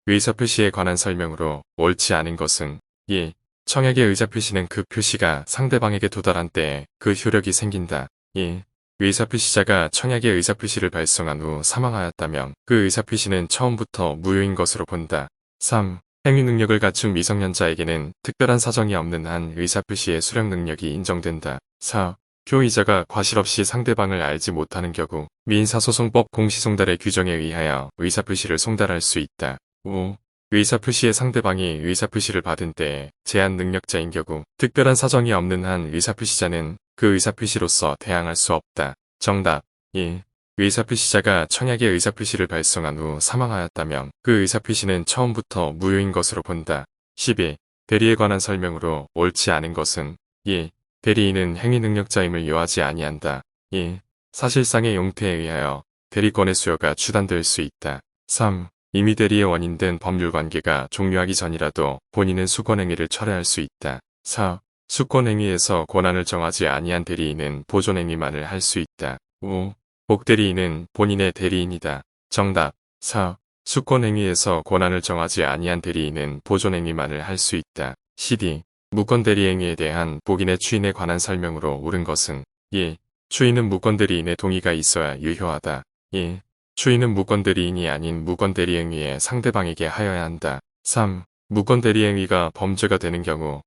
Speaker 1: 의사표시에 관한 설명으로 옳지 않은 것은 1. 청약의 의사표시는 그 표시가 상대방에게 도달한 때에 그 효력이 생긴다. 1. 의사표시자가 청약의 의사표시를 발송한 후 사망하였다면 그 의사표시는 처음부터 무효인 것으로 본다. 3. 행위 능력을 갖춘 미성년자에게는 특별한 사정이 없는 한 의사표시의 수령 능력이 인정된다. 4. 표의자가 과실 없이 상대방을 알지 못하는 경우 민사소송법 공시송달의 규정에 의하여 의사표시를 송달할 수 있다. 5. 의사표시의 상대방이 의사표시를 받은 때에 제한 능력자인 경우 특별한 사정이 없는 한 의사표시자는 그 의사표시로서 대항할 수 없다. 정답. 1. 의사표시자가 청약의 의사표시를 발송한 후 사망하였다면 그 의사표시는 처음부터 무효인 것으로 본다. 12. 대리에 관한 설명으로 옳지 않은 것은 1. 대리인은 행위능력자임을 요하지 아니한다. 1. 사실상의 용태에 의하여 대리권의 수여가 추단될 수 있다. 3. 임의 대리의 원인된 법률관계가 종료하기 전이라도 본인은 수권행위를 철회할 수 있다. 4. 수권행위에서 권한을 정하지 아니한 대리인은 보존행위만을 할 수 있다. 5. 복대리인은 본인의 대리인이다. 정답. 4. 수권행위에서 권한을 정하지 아니한 대리인은 보존행위만을 할 수 있다. 12. 무권대리행위에 대한 복인의 추인에 관한 설명으로 옳은 것은 1. 추인은 무권대리인의 동의가 있어야 유효하다. 1. 추인은 무권대리인이 아닌 무권대리행위에 상대방에게 하여야 한다. 3. 무권대리행위가 범죄가 되는 경우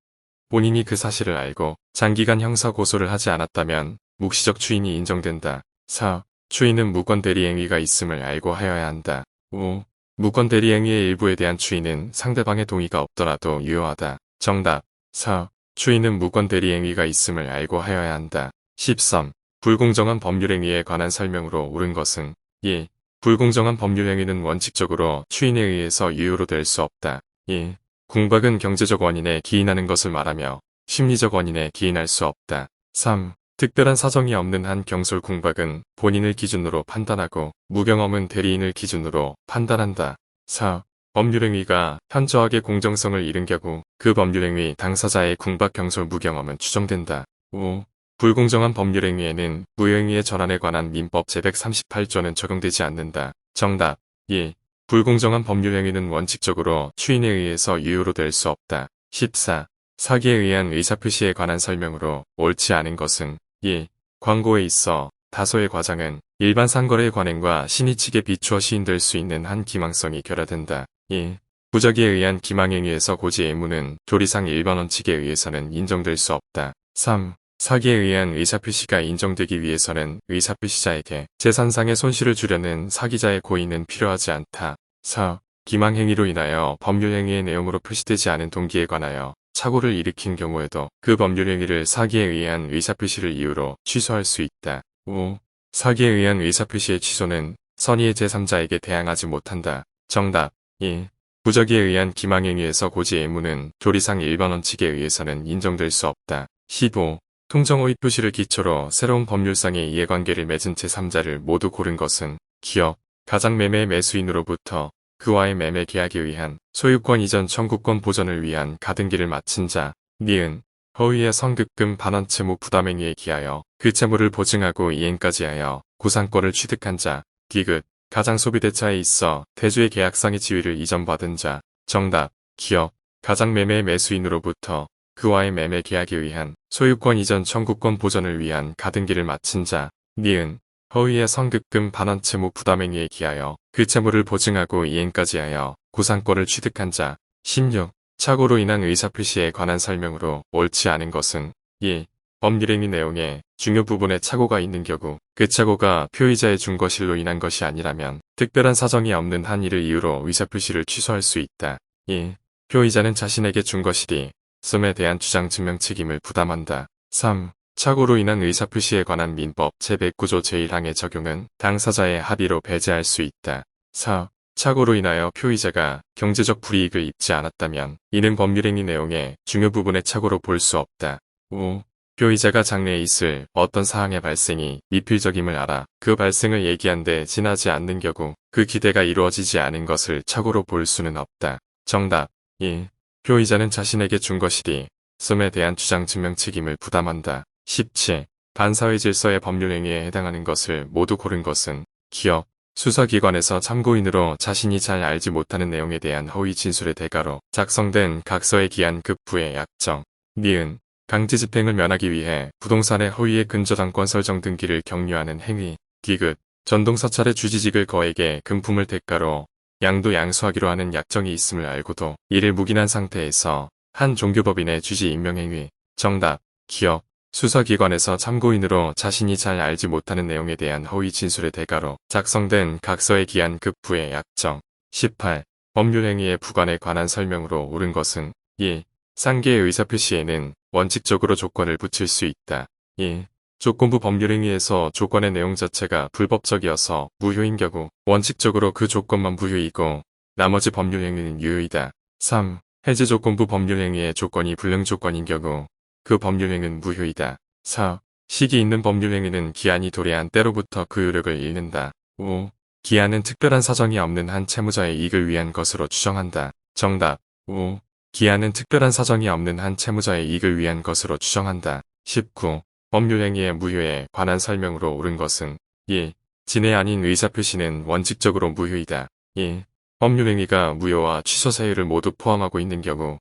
Speaker 1: 본인이 그 사실을 알고 장기간 형사고소를 하지 않았다면 묵시적 추인이 인정된다. 4. 추인은 무권대리행위가 있음을 알고 하여야 한다. 5. 무권대리행위의 일부에 대한 추인은 상대방의 동의가 없더라도 유효하다. 정답. 4. 추인은 무권대리행위가 있음을 알고 하여야 한다. 13. 불공정한 법률행위에 관한 설명으로 옳은 것은 1. 불공정한 법률행위는 원칙적으로 추인에 의해서 유효로 될 수 없다. 1. 궁박은 경제적 원인에 기인하는 것을 말하며 심리적 원인에 기인할 수 없다. 3. 특별한 사정이 없는 한 경솔 궁박은 본인을 기준으로 판단하고 무경험은 대리인을 기준으로 판단한다. 4. 법률행위가 현저하게 공정성을 잃은 경우 그 법률행위 당사자의 궁박 경솔 무경험은 추정된다. 5. 불공정한 법률행위에는 무효행위의 전환에 관한 민법 제138조는 적용되지 않는다. 정답. 1. 불공정한 법률행위는 원칙적으로 추인에 의해서 유효로 될 수 없다. 14. 사기에 의한 의사표시에 관한 설명으로 옳지 않은 것은 1. 광고에 있어 다소의 과장은 일반 상거래의 관행과 신의 측에 비추어 시인될 수 있는 한 기망성이 결여된다. 1. 부적에 의한 기망행위에서 고지 의무는 조리상 일반 원칙에 의해서는 인정될 수 없다. 3. 사기에 의한 의사표시가 인정되기 위해서는 의사표시자에게 재산상의 손실을 주려는 사기자의 고의는 필요하지 않다. 4. 기망행위로 인하여 법률행위의 내용으로 표시되지 않은 동기에 관하여 착오를 일으킨 경우에도 그 법률행위를 사기에 의한 의사표시를 이유로 취소할 수 있다. 5. 사기에 의한 의사표시의 취소는 선의의 제3자에게 대항하지 못한다. 정답 1. 부적에 의한 기망행위에서 고지 의무는 조리상 일반 원칙에 의해서는 인정될 수 없다. 15. 통정호의 표시를 기초로 새로운 법률상의 이해관계를 맺은 제3자를 모두 고른 것은 기업, 가장매매 매수인으로부터 그와의 매매 계약에 의한 소유권 이전 청구권 보전을 위한 가등기를 마친 자, 니은, 허위의 선급금 반환 채무 부담행위에 기하여 그 채무를 보증하고 이행까지 하여 구상권을 취득한 자, 디귿, 가장 소비대차에 있어 대주의 계약상의 지위를 이전받은 자. 정답, 기업, 가장 매매 매수인으로부터 그와의 매매 계약에 의한 소유권 이전 청구권 보전을 위한 가등기를 마친 자, 니은, 허위의 선급금 반환 채무 부담행위에 기하여 그 채무를 보증하고 이행까지 하여 구상권을 취득한 자. 16. 착오로 인한 의사표시에 관한 설명으로 옳지 않은 것은 1. 법률행위 내용에 중요 부분에 착오가 있는 경우 그 착오가 표의자의 준거실로 인한 것이 아니라면 특별한 사정이 없는 한 이를 이유로 의사표시를 취소할 수 있다. 1. 표의자는 자신에게 준거실이 씀에 대한 주장 증명 책임을 부담한다. 3. 착오로 인한 의사표시에 관한 민법 제109조 제1항의 적용은 당사자의 합의로 배제할 수 있다. 4. 착오로 인하여 표의자가 경제적 불이익을 입지 않았다면 이는 법률행위 내용의 중요 부분의 착오로 볼 수 없다. 5. 표의자가 장래에 있을 어떤 사항의 발생이 미필적임을 알아 그 발생을 예기한데 지나지 않는 경우 그 기대가 이루어지지 않은 것을 착오로 볼 수는 없다. 정답 1. 표의자는 자신에게 준거실이 씀에 대한 주장 증명 책임을 부담한다. 17. 반사회 질서의 법률행위에 해당하는 것을 모두 고른 것은 기업, 수사기관에서 참고인으로 자신이 잘 알지 못하는 내용에 대한 허위 진술의 대가로 작성된 각서에 기한 급부의 약정, 니은, 강제집행을 면하기 위해 부동산의 허위의 근저당권 설정 등기를 격려하는 행위, 디귿, 전동사찰의 주지직을 거액의 금품을 대가로 양도 양수하기로 하는 약정이 있음을 알고도 이를 묵인한 상태에서 한 종교법인의 주지 임명행위. 정답, 기업, 수사기관에서 참고인으로 자신이 잘 알지 못하는 내용에 대한 허위 진술의 대가로 작성된 각서에 기한 급부의 약정. 18. 법률행위의 부관에 관한 설명으로 옳은 것은 1. 상계의 의사표시에는 원칙적으로 조건을 붙일 수 있다. 1. 조건부 법률행위에서 조건의 내용 자체가 불법적이어서 무효인 경우 원칙적으로 그 조건만 무효이고 나머지 법률행위는 유효이다. 3. 해제 조건부 법률행위의 조건이 불능조건인 경우 그 법률행위는 무효이다. 4. 시기 있는 법률행위는 기한이 도래한 때로부터 그 효력을 잃는다. 5. 기한은 특별한 사정이 없는 한 채무자의 이익을 위한 것으로 추정한다. 정답 5. 기한은 특별한 사정이 없는 한 채무자의 이익을 위한 것으로 추정한다. 19. 법률행위의 무효에 관한 설명으로 옳은 것은 1. 진해 아닌 의사표시는 원칙적으로 무효이다. 1. 법률행위가 무효와 취소 사유를 모두 포함하고 있는 경우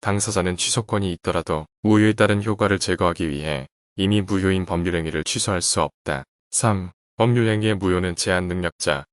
Speaker 1: 당사자는 취소권이 있더라도 무효에 따른 효과를 제거하기 위해 이미 무효인 법률행위를 취소할 수 없다. 3. 법률행위의 무효는 제한 능력자,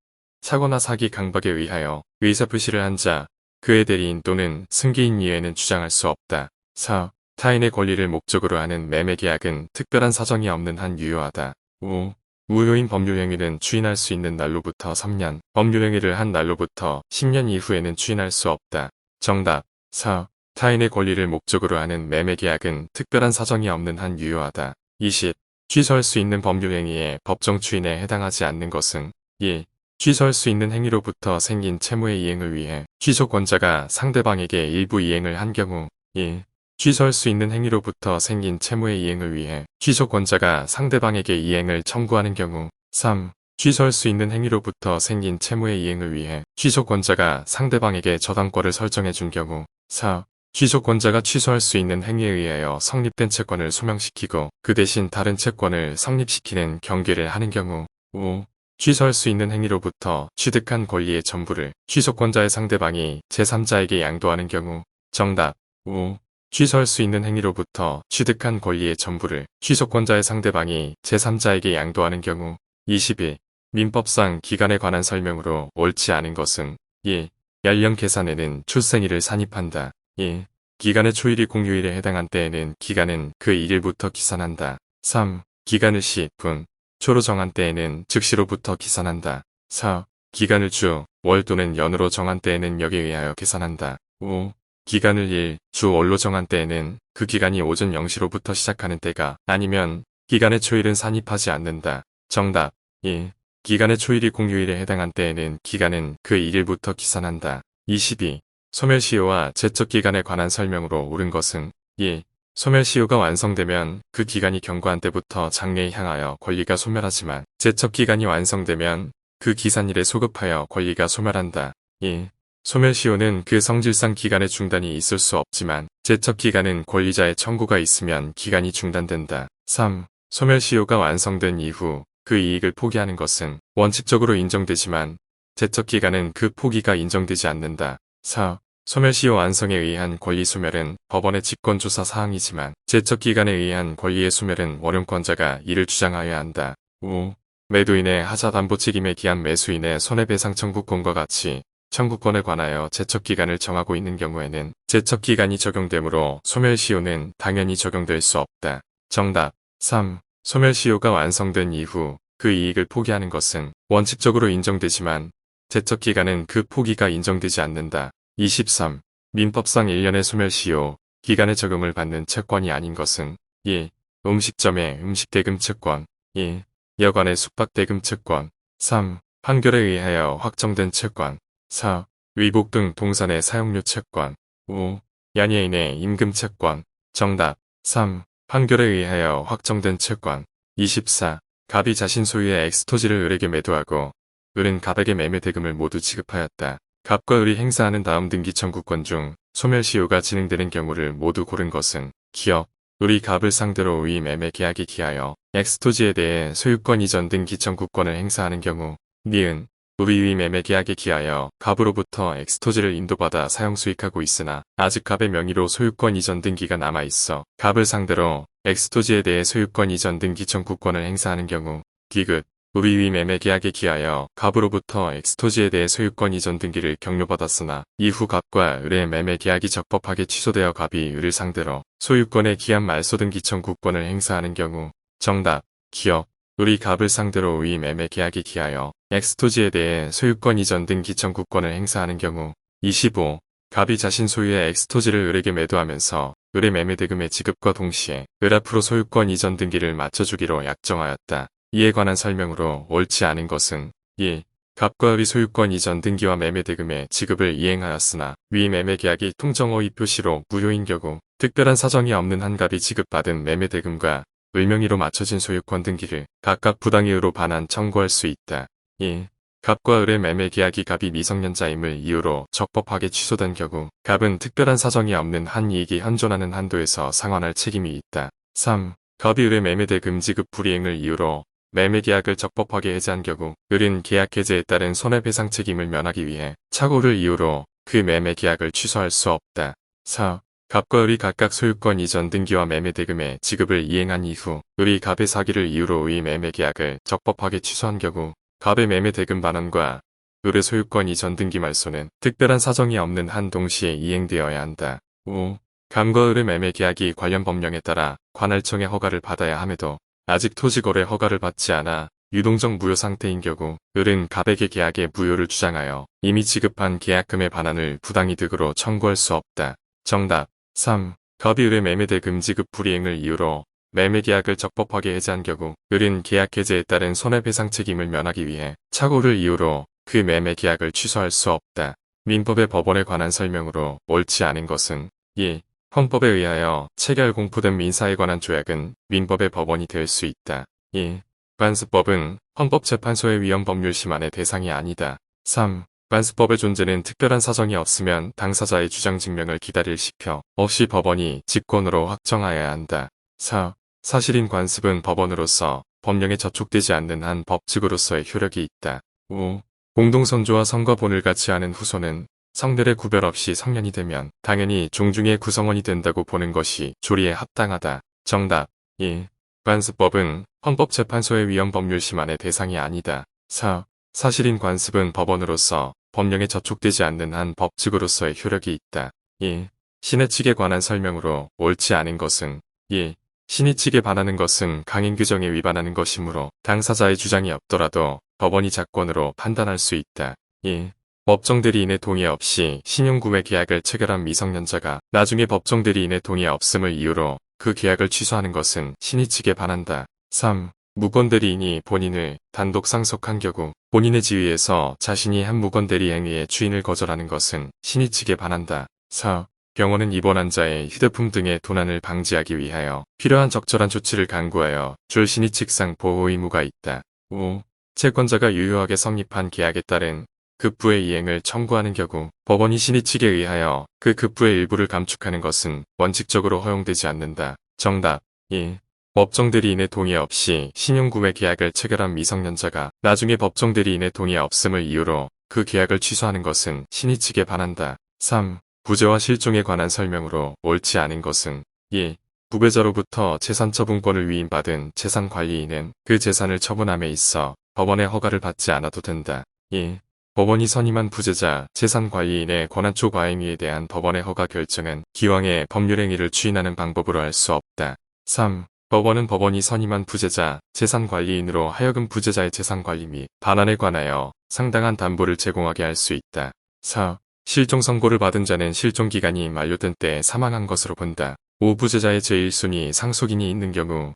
Speaker 1: 사고나 사기 강박에 의하여 의사표시를 한 자, 그의 대리인 또는 승계인 이외에는 주장할 수 없다. 4. 타인의 권리를 목적으로 하는 매매계약은 특별한 사정이 없는 한 유효하다. 5. 무효인 법률행위는 추인할 수 있는 날로부터 3년, 법률행위를 한 날로부터 10년 이후에는 추인할 수 없다. 정답 4. 타인의 권리를 목적으로 하는 매매계약은 특별한 사정이 없는 한 유효하다. 20. 취소할 수 있는 법률행위의 법정 추인에 해당하지 않는 것은 1. 취소할 수 있는 행위로부터 생긴 채무의 이행을 위해 취소권자가 상대방에게 일부 이행을 한 경우 1. 취소할 수 있는 행위로부터 생긴 채무의 이행을 위해 취소권자가 상대방에게 이행을 청구하는 경우 3. 취소할 수 있는 행위로부터 생긴 채무의 이행을 위해 취소권자가 상대방에게 저당권을 설정해 준 경우 4. 취소권자가 취소할 수 있는 행위에 의하여 성립된 채권을 소명시키고 그 대신 다른 채권을 성립시키는 경계를 하는 경우 5. 취소할 수 있는 행위로부터 취득한 권리의 전부를 취소권자의 상대방이 제3자에게 양도하는 경우. 정답 5. 취소할 수 있는 행위로부터 취득한 권리의 전부를 취소권자의 상대방이 제3자에게 양도하는 경우. 21. 민법상 기간에 관한 설명으로 옳지 않은 것은 1. 연령 계산에는 출생일을 산입한다. 1. 기간의 초일이 공휴일에 해당한 때에는 기간은 그 일일부터 기산한다. 3. 기간을 시, 분, 초로 정한 때에는 즉시로부터 기산한다. 4. 기간을 주, 월 또는 연으로 정한 때에는 역에 의하여 계산한다. 5. 기간을 일, 주, 월로 정한 때에는 그 기간이 오전 0시로부터 시작하는 때가 아니면 기간의 초일은 산입하지 않는다. 정답 1. 기간의 초일이 공휴일에 해당한 때에는 기간은 그 일일부터 기산한다. 22. 소멸시효와 제척기간에 관한 설명으로 옳은 것은 1. 소멸시효가 완성되면 그 기간이 경과한 때부터 장래에 향하여 권리가 소멸하지만 제척기간이 완성되면 그 기산일에 소급하여 권리가 소멸한다. 1. 소멸시효는 그 성질상 기간의 중단이 있을 수 없지만 제척기간은 권리자의 청구가 있으면 기간이 중단된다. 3. 소멸시효가 완성된 이후 그 이익을 포기하는 것은 원칙적으로 인정되지만 제척기간은 그 포기가 인정되지 않는다. 4. 소멸시효 완성에 의한 권리 소멸은 법원의 직권조사 사항이지만 제척기간에 의한 권리의 소멸은 원용권자가 이를 주장하여야 한다. 5. 매도인의 하자 담보 책임에 기한 매수인의 손해배상 청구권과 같이 청구권에 관하여 제척기간을 정하고 있는 경우에는 제척기간이 적용되므로 소멸시효는 당연히 적용될 수 없다. 정답 3. 소멸시효가 완성된 이후 그 이익을 포기하는 것은 원칙적으로 인정되지만 제척기간은 그 포기가 인정되지 않는다. 23. 민법상 1년의 소멸시효 기간의 적용을 받는 채권이 아닌 것은 1. 음식점의 음식대금 채권 1. 여관의 숙박대금 채권 3. 판결에 의하여 확정된 채권 4. 위복 등 동산의 사용료 채권 5. 연예인의 임금 채권. 정답 3. 판결에 의하여 확정된 채권. 24. 갑이 자신 소유의 엑스토지를 을에게 매도하고 을은 갑에게 매매 대금을 모두 지급하였다. 갑과 을이 행사하는 다음 등기 청구권 중 소멸시효가 진행되는 경우를 모두 고른 것은 기업, 을이 갑을 상대로 위 매매 계약에 기하여 엑스토지에 대해 소유권 이전 등기 청구권을 행사하는 경우 니은 을이 위 매매 계약에 기하여 갑으로부터 엑스토지를 인도받아 사용 수익하고 있으나 아직 갑의 명의로 소유권 이전 등기가 남아있어 갑을 상대로 엑스토지에 대해 소유권 이전 등기 청구권을 행사하는 경우 디귿 을이 위 매매 계약에 기하여 갑으로부터 엑스토지에 대해 소유권 이전 등기를 격려받았으나 이후 갑과 을의 매매 계약이 적법하게 취소되어 갑이 을을 상대로 소유권의 기한 말소 등기 청구권을 행사하는 경우 정답 기업 을이 갑을 상대로 위 매매 계약에 기하여 엑스토지에 대해 소유권 이전 등기 청구권을 행사하는 경우 25. 갑이 자신 소유의 엑스토지를 을에게 매도하면서 을의 매매 대금의 지급과 동시에 을 앞으로 소유권 이전 등기를 맞춰주기로 약정하였다. 이에 관한 설명으로 옳지 않은 것은 1. 갑과 을이 소유권 이전 등기와 매매 대금의 지급을 이행하였으나 위 매매 계약이 통정허위 표시로 무효인 경우 특별한 사정이 없는 한 갑이 지급받은 매매 대금과 을 명의로 맞춰진 소유권 등기를 각각 부당이유로 반환 청구할 수 있다. 1. 갑과 을의 매매 계약이 갑이 미성년자임을 이유로 적법하게 취소된 경우 갑은 특별한 사정이 없는 한 이익이 현존하는 한도에서 상환할 책임이 있다. 3. 갑이 을의 매매 대금 지급 불이행을 이유로 매매 계약을 적법하게 해제한 경우 을은 계약 해제에 따른 손해배상 책임을 면하기 위해 착오를 이유로 그 매매 계약을 취소할 수 없다. 4. 갑과 을이 각각 소유권 이전 등기와 매매 대금의 지급을 이행한 이후 을이 갑의 사기를 이유로 의 매매 계약을 적법하게 취소한 경우 갑의 매매 대금 반환과 을의 소유권 이전 등기 말소는 특별한 사정이 없는 한 동시에 이행되어야 한다. 5. 갑과 을의 매매 계약이 관련 법령에 따라 관할청의 허가를 받아야 함에도 아직 토지거래 허가를 받지 않아 유동적 무효 상태인 경우 을은 갑에게 계약의 무효를 주장하여 이미 지급한 계약금의 반환을 부당이득으로 청구할 수 없다. 정답 3. 갑이 을의 매매 대금 지급 불이행을 이유로 매매 계약을 적법하게 해제한 경우 을은 계약 해제에 따른 손해배상 책임을 면하기 위해 착오를 이유로 그 매매 계약을 취소할 수 없다. 민법의 법원에 관한 설명으로 옳지 않은 것은 1. 헌법에 의하여 체결 공포된 민사에 관한 조약은 민법의 법원이 될 수 있다. 1. 관습법은 헌법재판소의 위헌 법률 심한의 대상이 아니다. 3. 관습법의 존재는 특별한 사정이 없으면 당사자의 주장 증명을 기다릴 시표 없이 법원이 직권으로 확정하여야 한다. 4. 사실인 관습은 법원으로서 법령에 저촉되지 않는 한 법칙으로서의 효력이 있다. 5. 공동선조와 선거본을 같이 하는 후손은 성들의 구별 없이 성년이 되면 당연히 종중의 구성원이 된다고 보는 것이 조리에 합당하다. 정답 1. 관습법은 헌법재판소의 위헌법률 심한의 대상이 아니다. 4. 사실인 관습은 법원으로서 법령에 저촉되지 않는 한 법칙으로서의 효력이 있다. 1. 신의 측에 관한 설명으로 옳지 않은 것은 1. 신의 측에 반하는 것은 강행 규정에 위반하는 것이므로 당사자의 주장이 없더라도 법원이 작권으로 판단할 수 있다. 1. 법정 대리인의 동의 없이 신용구매 계약을 체결한 미성년자가 나중에 법정 대리인의 동의 없음을 이유로 그 계약을 취소하는 것은 신의 측에 반한다. 3. 무권 대리인이 본인을 단독 상속한 경우 본인의 지위에서 자신이 한 무권 대리 행위의 추인을 거절하는 것은 신의 측에 반한다. 4. 병원은 입원한 자의 휴대폰 등의 도난을 방지하기 위하여 필요한 적절한 조치를 강구하여 줄 신의 측상 보호 의무가 있다. 5. 채권자가 유효하게 성립한 계약에 따른 급부의 이행을 청구하는 경우 법원이 신의 측에 의하여 그 급부의 일부를 감축하는 것은 원칙적으로 허용되지 않는다. 정답 1. 법정 대리인의 동의 없이 신용구매 계약을 체결한 미성년자가 나중에 법정 대리인의 동의 없음을 이유로 그 계약을 취소하는 것은 신의 측에 반한다. 3. 부재와 실종에 관한 설명으로 옳지 않은 것은 1. 부배자로부터 재산 처분권을 위임받은 재산관리인은 그 재산을 처분함에 있어 법원의 허가를 받지 않아도 된다. 1. 법원이 선임한 부재자 재산관리인의 권한초 과행위에 대한 법원의 허가 결정은 기왕의 법률행위를 추인하는 방법으로 할 수 없다. 3. 법원은 법원이 선임한 부재자 재산관리인으로 하여금 부재자의 재산관리 및 반환에 관하여 상당한 담보를 제공하게 할 수 있다. 4. 실종 선고를 받은 자는 실종기간이 만료된 때에 사망한 것으로 본다. 5. 부재자의 제1순위 상속인이 있는 경우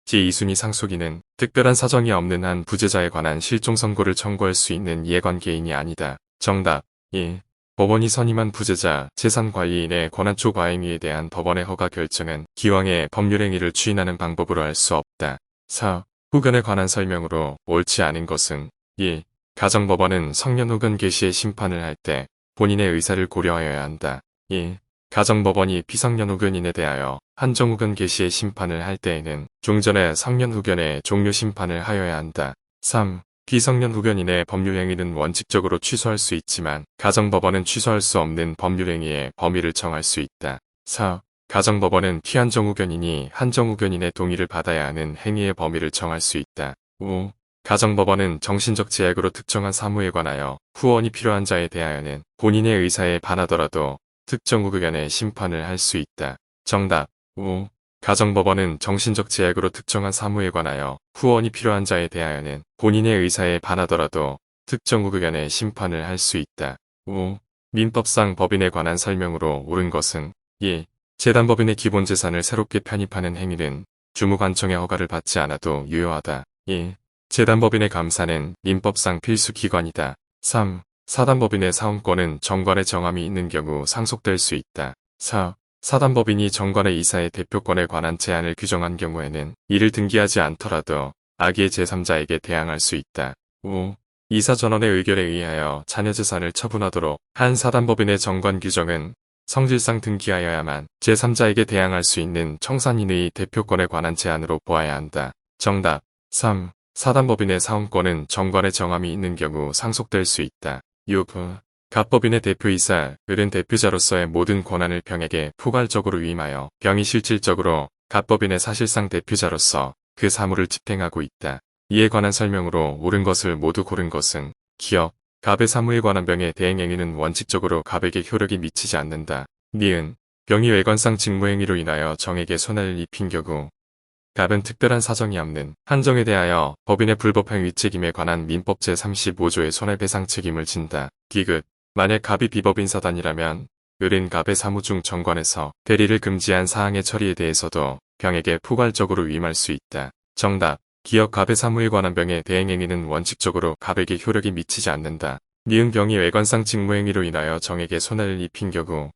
Speaker 1: 제2순위 상속인은 특별한 사정이 없는 한 부재자에 관한 실종 선고를 청구할 수 있는 이해관계인이 아니다. 정답 1. 법원이 선임한 부재자 재산관리인의 권한초 과행위에 대한 법원의 허가 결정은 기왕의 법률행위를 추인하는 방법으로 할 수 없다. 4. 후견에 관한 설명으로 옳지 않은 것은 1. 가정법원은 성년 후견 개시의 심판을 할 때 본인의 의사를 고려하여야 한다. 1. 가정법원이 피성년 후견인에 대하여 한정 후견 개시의 심판을 할 때에는 종전에 성년 후견의 종료 심판을 하여야 한다. 3. 비성년 후견인의 법률행위는 원칙적으로 취소할 수 있지만 가정법원은 취소할 수 없는 법률행위의 범위를 정할 수 있다. 4. 가정법원은 피한정 후견인이 한정 후견인의 동의를 받아야 하는 행위의 범위를 정할 수 있다. 5. 가정법원은 정신적 제약으로 특정한 사무에 관하여 후원이 필요한 자에 대하여는 본인의 의사에 반하더라도 특정 후견의 심판을 할 수 있다. 정답 5. 가정법원은 정신적 제약으로 특정한 사무에 관하여 후원이 필요한 자에 대하여는 본인의 의사에 반하더라도 특정 후견의 심판을 할 수 있다. 5. 민법상 법인에 관한 설명으로 옳은 것은 1. 재단법인의 기본재산을 새롭게 편입하는 행위는 주무관청의 허가를 받지 않아도 유효하다. 1. 재단법인의 감사는 민법상 필수기관이다. 3. 사단법인의 사원권은 정관의 정함이 있는 경우 상속될 수 있다. 4. 사단법인이 정관의 이사의 대표권에 관한 제한을 규정한 경우에는 이를 등기하지 않더라도 악의 제3자에게 대항할 수 있다. 5. 이사 전원의 의결에 의하여 자녀재산을 처분하도록 한 사단법인의 정관 규정은 성질상 등기하여야만 제3자에게 대항할 수 있는 청산인의 대표권에 관한 제한으로 보아야 한다. 정답 3. 사단법인의 사원권은 정관의 정함이 있는 경우 상속될 수 있다. 6. 갑법인의 대표이사, 을은 대표자로서의 모든 권한을 병에게 포괄적으로 위임하여 병이 실질적으로 갑법인의 사실상 대표자로서 그 사무를 집행하고 있다. 이에 관한 설명으로 옳은 것을 모두 고른 것은 기업, 갑의 사무에 관한 병의 대행행위는 원칙적으로 갑에게 효력이 미치지 않는다. 니은, 병이 외관상 직무행위로 인하여 정에게 손해를 입힌 경우 갑은 특별한 사정이 없는 한정에 대하여 법인의 불법행위 책임에 관한 민법 제35조의 손해배상 책임을 진다. 디귿, 만약 갑이 비법인사단이라면 을은 갑의 사무 중 정관에서 대리를 금지한 사항의 처리에 대해서도 병에게 포괄적으로 위임할 수 있다. 정답, 기업 갑의 사무에 관한 병의 대행행위는 원칙적으로 갑에게 효력이 미치지 않는다. 니은 병이 외관상 직무행위로 인하여 정에게 손해를 입힌 경우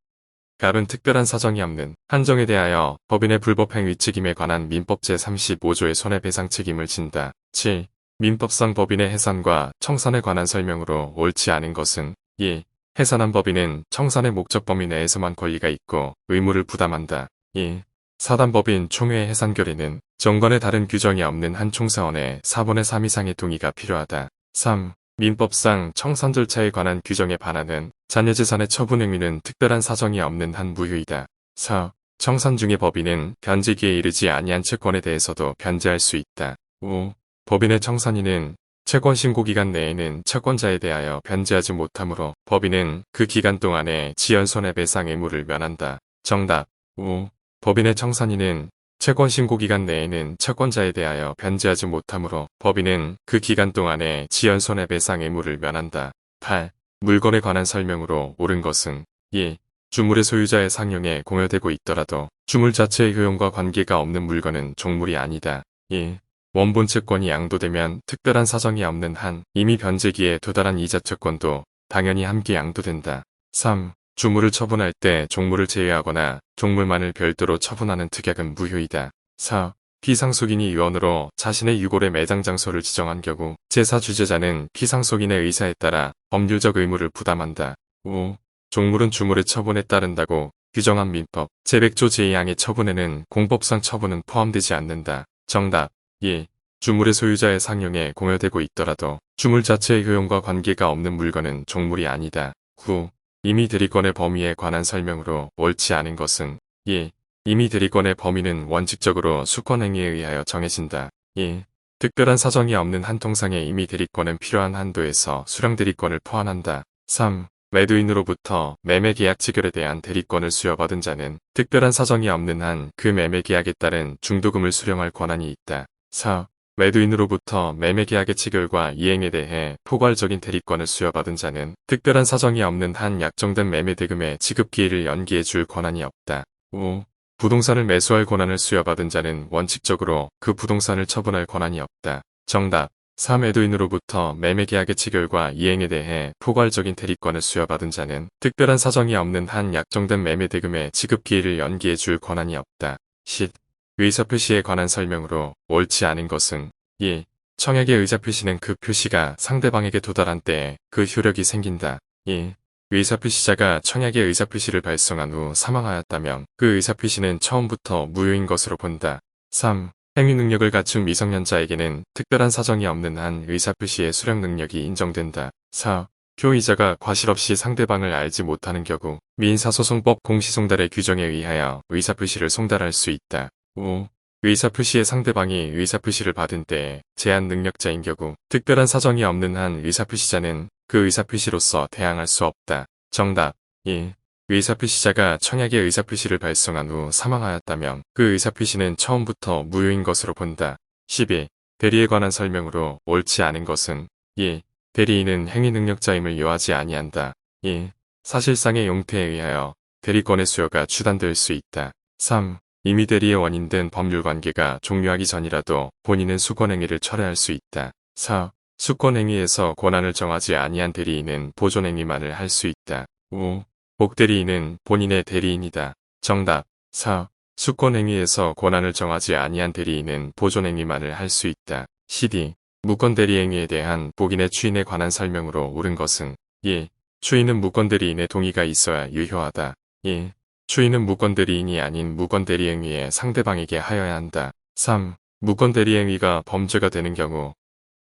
Speaker 1: 갑은 특별한 사정이 없는 한정에 대하여 법인의 불법행위 책임에 관한 민법 제35조의 손해배상 책임을 진다. 7. 민법상 법인의 해산과 청산에 관한 설명으로 옳지 않은 것은 1. 해산한 법인은 청산의 목적 범위 내에서만 권리가 있고 의무를 부담한다. 1. 사단법인 총회 해산 결의는 정관에 다른 규정이 없는 한 총사원의 4분의 3 이상의 동의가 필요하다. 3. 민법상 청산 절차에 관한 규정에 반하는 자녀재산의 처분 행위는 특별한 사정이 없는 한 무효이다. 4. 청산 중의 법인은 변제기에 이르지 아니한 채권에 대해서도 변제할 수 있다. 5. 법인의 청산인은 채권 신고 기간 내에는 채권자에 대하여 변제하지 못하므로 법인은 그 기간 동안에 지연 손해배상 의무를 면한다. 정답. 5. 법인의 청산인은 채권 신고 기간 내에는 채권자에 대하여 변제하지 못하므로 법인은 그 기간 동안에 지연 손해배상 의무를 면한다. 8. 물건에 관한 설명으로 옳은 것은 1. 주물의 소유자의 상용에 공여되고 있더라도 주물 자체의 효용과 관계가 없는 물건은 종물이 아니다. 1. 원본 채권이 양도되면 특별한 사정이 없는 한 이미 변제기에 도달한 이자 채권도 당연히 함께 양도된다. 3. 주물을 처분할 때 종물을 제외하거나 종물만을 별도로 처분하는 특약은 무효이다. 4. 피상속인이 유언으로 자신의 유골의 매장 장소를 지정한 경우 제사 주재자는 피상속인의 의사에 따라 법률적 의무를 부담한다. 5. 종물은 주물의 처분에 따른다고 규정한 민법 제100조 제2항의 처분에는 공법상 처분은 포함되지 않는다. 정답. 1. 주물의 소유자의 상용에 공여되고 있더라도 주물 자체의 효용과 관계가 없는 물건은 종물이 아니다. 9. 임의 대리권의 범위에 관한 설명으로 옳지 않은 것은 1. 임의 대리권의 범위는 원칙적으로 수권행위에 의하여 정해진다. 1. 특별한 사정이 없는 한 통상의 임의 대리권은 필요한 한도에서 수령 대리권을 포함한다. 3. 매도인으로부터 매매 계약 체결에 대한 대리권을 수여받은 자는 특별한 사정이 없는 한 그 매매 계약에 따른 중도금을 수령할 권한이 있다. 4. 매도인으로부터 매매 계약의 체결과 이행에 대해 포괄적인 대리권을 수여받은 자는 특별한 사정이 없는 한 약정된 매매 대금의 지급 기일을 연기해 줄 권한이 없다. 5. 부동산을 매수할 권한을 수여받은 자는 원칙적으로 그 부동산을 처분할 권한이 없다. 정답. 4. 매도인으로부터 매매 계약의 체결과 이행에 대해 포괄적인 대리권을 수여받은 자는 특별한 사정이 없는 한 약정된 매매 대금의 지급 기일을 연기해 줄 권한이 없다. 10. 의사표시에 관한 설명으로 옳지 않은 것은 1. 청약의 의사표시는 그 표시가 상대방에게 도달한 때에 그 효력이 생긴다. 1. 의사표시자가 청약의 의사표시를 발송한 후 사망하였다면 그 의사표시는 처음부터 무효인 것으로 본다. 3. 행위 능력을 갖춘 미성년자에게는 특별한 사정이 없는 한 의사표시의 수령 능력이 인정된다. 4. 표의자가 과실 없이 상대방을 알지 못하는 경우 민사소송법 공시송달의 규정에 의하여 의사표시를 송달할 수 있다. 5. 의사표시의 상대방이 의사표시를 받은 때에 제한 능력자인 경우 특별한 사정이 없는 한 의사표시자는 그 의사표시로서 대항할 수 없다. 정답. 1. 의사표시자가 청약의 의사표시를 발송한 후 사망하였다면 그 의사표시는 처음부터 무효인 것으로 본다. 12. 대리에 관한 설명으로 옳지 않은 것은 1. 대리인은 행위 능력자임을 요하지 아니한다. 1. 사실상의 용태에 의하여 대리권의 수여가 추단될 수 있다. 3. 임의 대리의 원인된 법률관계가 종료하기 전이라도 본인은 수권행위를 철회할 수 있다. 4. 수권행위에서 권한을 정하지 아니한 대리인은 보존행위만을 할 수 있다. 5. 복대리인은 본인의 대리인이다. 정답. 4. 수권행위에서 권한을 정하지 아니한 대리인은 보존행위만을 할 수 있다. 12. 무권대리행위에 대한 복인의 추인에 관한 설명으로 옳은 것은 1. 추인은 무권대리인의 동의가 있어야 유효하다. 1. 추인은 무권대리인이 아닌 무권대리행위에 상대방에게 하여야 한다. 3. 무권대리행위가 범죄가 되는 경우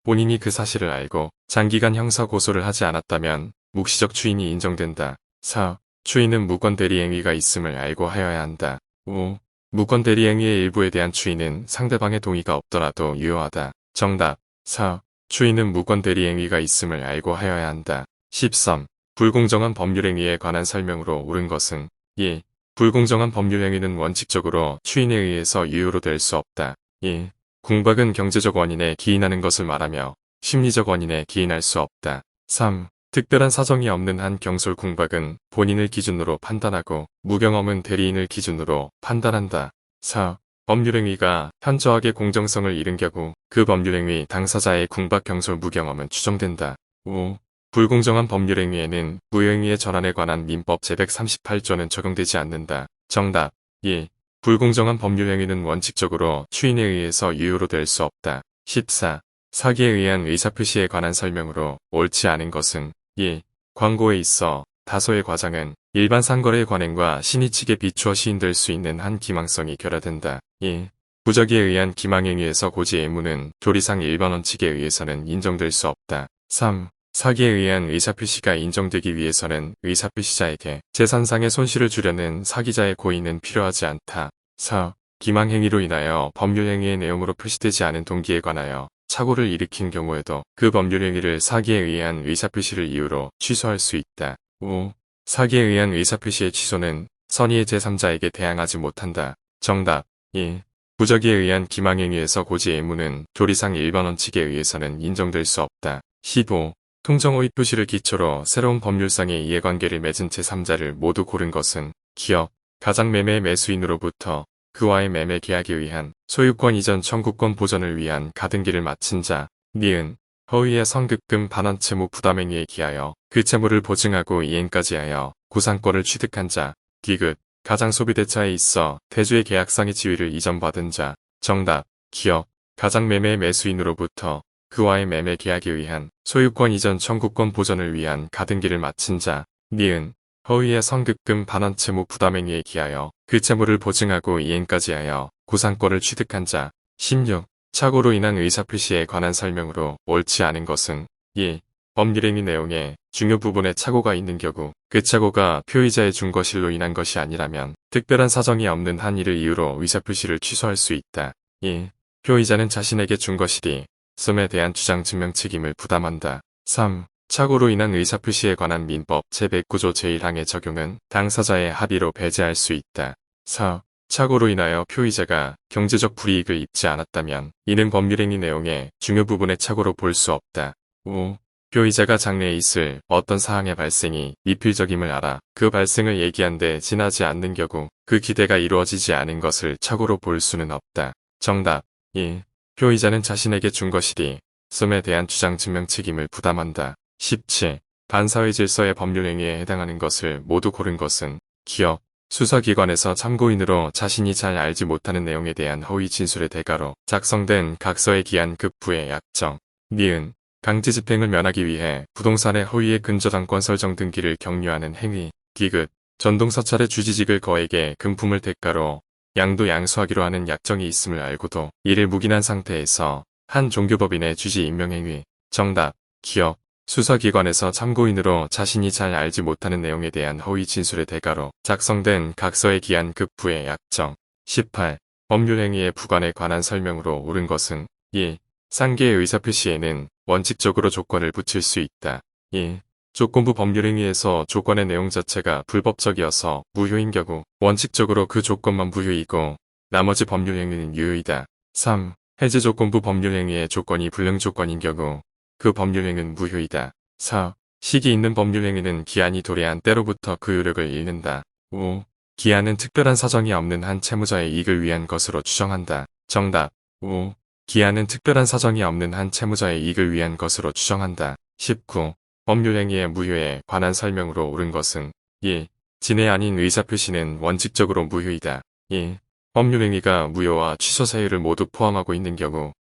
Speaker 1: 본인이 그 사실을 알고 장기간 형사고소를 하지 않았다면 묵시적 추인이 인정된다. 4. 추인은 무권대리행위가 있음을 알고 하여야 한다. 5. 무권대리행위의 일부에 대한 추인은 상대방의 동의가 없더라도 유효하다. 정답. 4. 추인은 무권대리행위가 있음을 알고 하여야 한다. 13. 불공정한 법률행위에 관한 설명으로 옳은 것은 1. 불공정한 법률행위는 원칙적으로 추인에 의해서 유효로 될 수 없다. 1. 궁박은 경제적 원인에 기인하는 것을 말하며 심리적 원인에 기인할 수 없다. 3. 특별한 사정이 없는 한 경솔 궁박은 본인을 기준으로 판단하고 무경험은 대리인을 기준으로 판단한다. 4. 법률행위가 현저하게 공정성을 잃은 경우 그 법률행위 당사자의 궁박 경솔 무경험은 추정된다. 5. 불공정한 법률행위에는 무효행위의 전환에 관한 민법 제138조는 적용되지 않는다. 정답. 1. 불공정한 법률행위는 원칙적으로 추인에 의해서 유효로 될 수 없다. 14. 사기에 의한 의사표시에 관한 설명으로 옳지 않은 것은 1. 광고에 있어 다소의 과장은 일반 상거래의 관행과 신의 측에 비추어 시인될 수 있는 한 기망성이 결여된다. 1. 부적에 의한 기망행위에서 고지 의무는 교리상 일반 원칙에 의해서는 인정될 수 없다. 3. 사기에 의한 의사표시가 인정되기 위해서는 의사표시자에게 재산상의 손실을 주려는 사기자의 고의는 필요하지 않다. 4. 기망행위로 인하여 법률행위의 내용으로 표시되지 않은 동기에 관하여 착오를 일으킨 경우에도 그 법률행위를 사기에 의한 의사표시를 이유로 취소할 수 있다. 5. 사기에 의한 의사표시의 취소는 선의의 제3자에게 대항하지 못한다. 정답 1. 부적에 의한 기망행위에서 고지 의무는 조리상 1번 원칙에 의해서는 인정될 수 없다. 15. 통정호의 표시를 기초로 새로운 법률상의 이해관계를 맺은 제3자를 모두 고른 것은 기업, 가장매매 매수인으로부터 그와의 매매 계약에 의한 소유권 이전 청구권 보전을 위한 가등기를 마친 자, 니은, 허위의 선급금 반환 채무 부담행위에 기하여 그 채무를 보증하고 이행까지 하여 구상권을 취득한 자, 디귿, 가장소비대차에 있어 대주의 계약상의 지위를 이전받은 자. 정답, 기업, 가장매매 매수인으로부터 그와의 매매 계약에 의한 소유권 이전 청구권 보전을 위한 가등기를 마친 자, 니은, 허위의 선급금 반환 채무 부담행위에 기하여 그 채무를 보증하고 이행까지 하여 구상권을 취득한 자. 16. 착오로 인한 의사표시에 관한 설명으로 옳지 않은 것은 1. 법률행위 내용에 중요 부분에 착오가 있는 경우 그 착오가 표의자의 준거실로 인한 것이 아니라면 특별한 사정이 없는 한 이를 이유로 의사표시를 취소할 수 있다. 1. 표의자는 자신에게 준거실이 씀에 대한 주장 증명 책임을 부담한다. 3. 착오로 인한 의사표시에 관한 민법 제109조 제1항의 적용은 당사자의 합의로 배제할 수 있다. 4. 착오로 인하여 표의자가 경제적 불이익을 입지 않았다면 이는 법률행위 내용의 중요 부분의 착오로 볼 수 없다. 5. 표의자가 장래에 있을 어떤 사항의 발생이 미필적임을 알아 그 발생을 예기한데 지나지 않는 경우 그 기대가 이루어지지 않은 것을 착오로 볼 수는 없다. 정답 1. 표의자는 자신에게 준거실이 씀에 대한 주장 증명 책임을 부담한다. 17. 반사회 질서의 법률행위에 해당하는 것을 모두 고른 것은 기업, 수사기관에서 참고인으로 자신이 잘 알지 못하는 내용에 대한 허위 진술의 대가로 작성된 각서에 기한 급부의 약정, 니은, 강제집행을 면하기 위해 부동산의 허위의 근저당권 설정 등기를 격려하는 행위, 디귿, 전동사찰의 주지직을 거액의 금품을 대가로 양도 양수하기로 하는 약정이 있음을 알고도 이를 묵인한 상태에서 한 종교법인의 주지 임명행위. 정답, 기업, 수사기관에서 참고인으로 자신이 잘 알지 못하는 내용에 대한 허위 진술의 대가로 작성된 각서에 기한 급부의 약정. 18. 법률행위의 부관에 관한 설명으로 옳은 것은 1. 상계의 의사표시에는 원칙적으로 조건을 붙일 수 있다. 1. 조건부 법률행위에서 조건의 내용 자체가 불법적이어서 무효인 경우 원칙적으로 그 조건만 무효이고 나머지 법률행위는 유효이다. 3. 해제 조건부 법률행위의 조건이 불능조건인 경우 그 법률행위는 무효이다. 4. 시기 있는 법률행위는 기한이 도래한 때로부터 그 효력을 잃는다. 5. 기한은 특별한 사정이 없는 한 채무자의 이익을 위한 것으로 추정한다. 정답 5. 기한은 특별한 사정이 없는 한 채무자의 이익을 위한 것으로 추정한다. 19. 법률행위의 무효에 관한 설명으로 옳은 것은 1. 진해 아닌 의사표시는 원칙적으로 무효이다. 1. 법률행위가 무효와 취소 사유를 모두 포함하고 있는 경우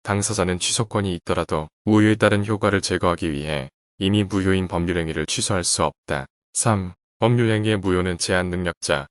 Speaker 1: 당사자는 취소권이 있더라도 무효에 따른 효과를 제거하기 위해 이미 무효인 법률행위를 취소할 수 없다. 3. 법률행위의 무효는 제한 능력자,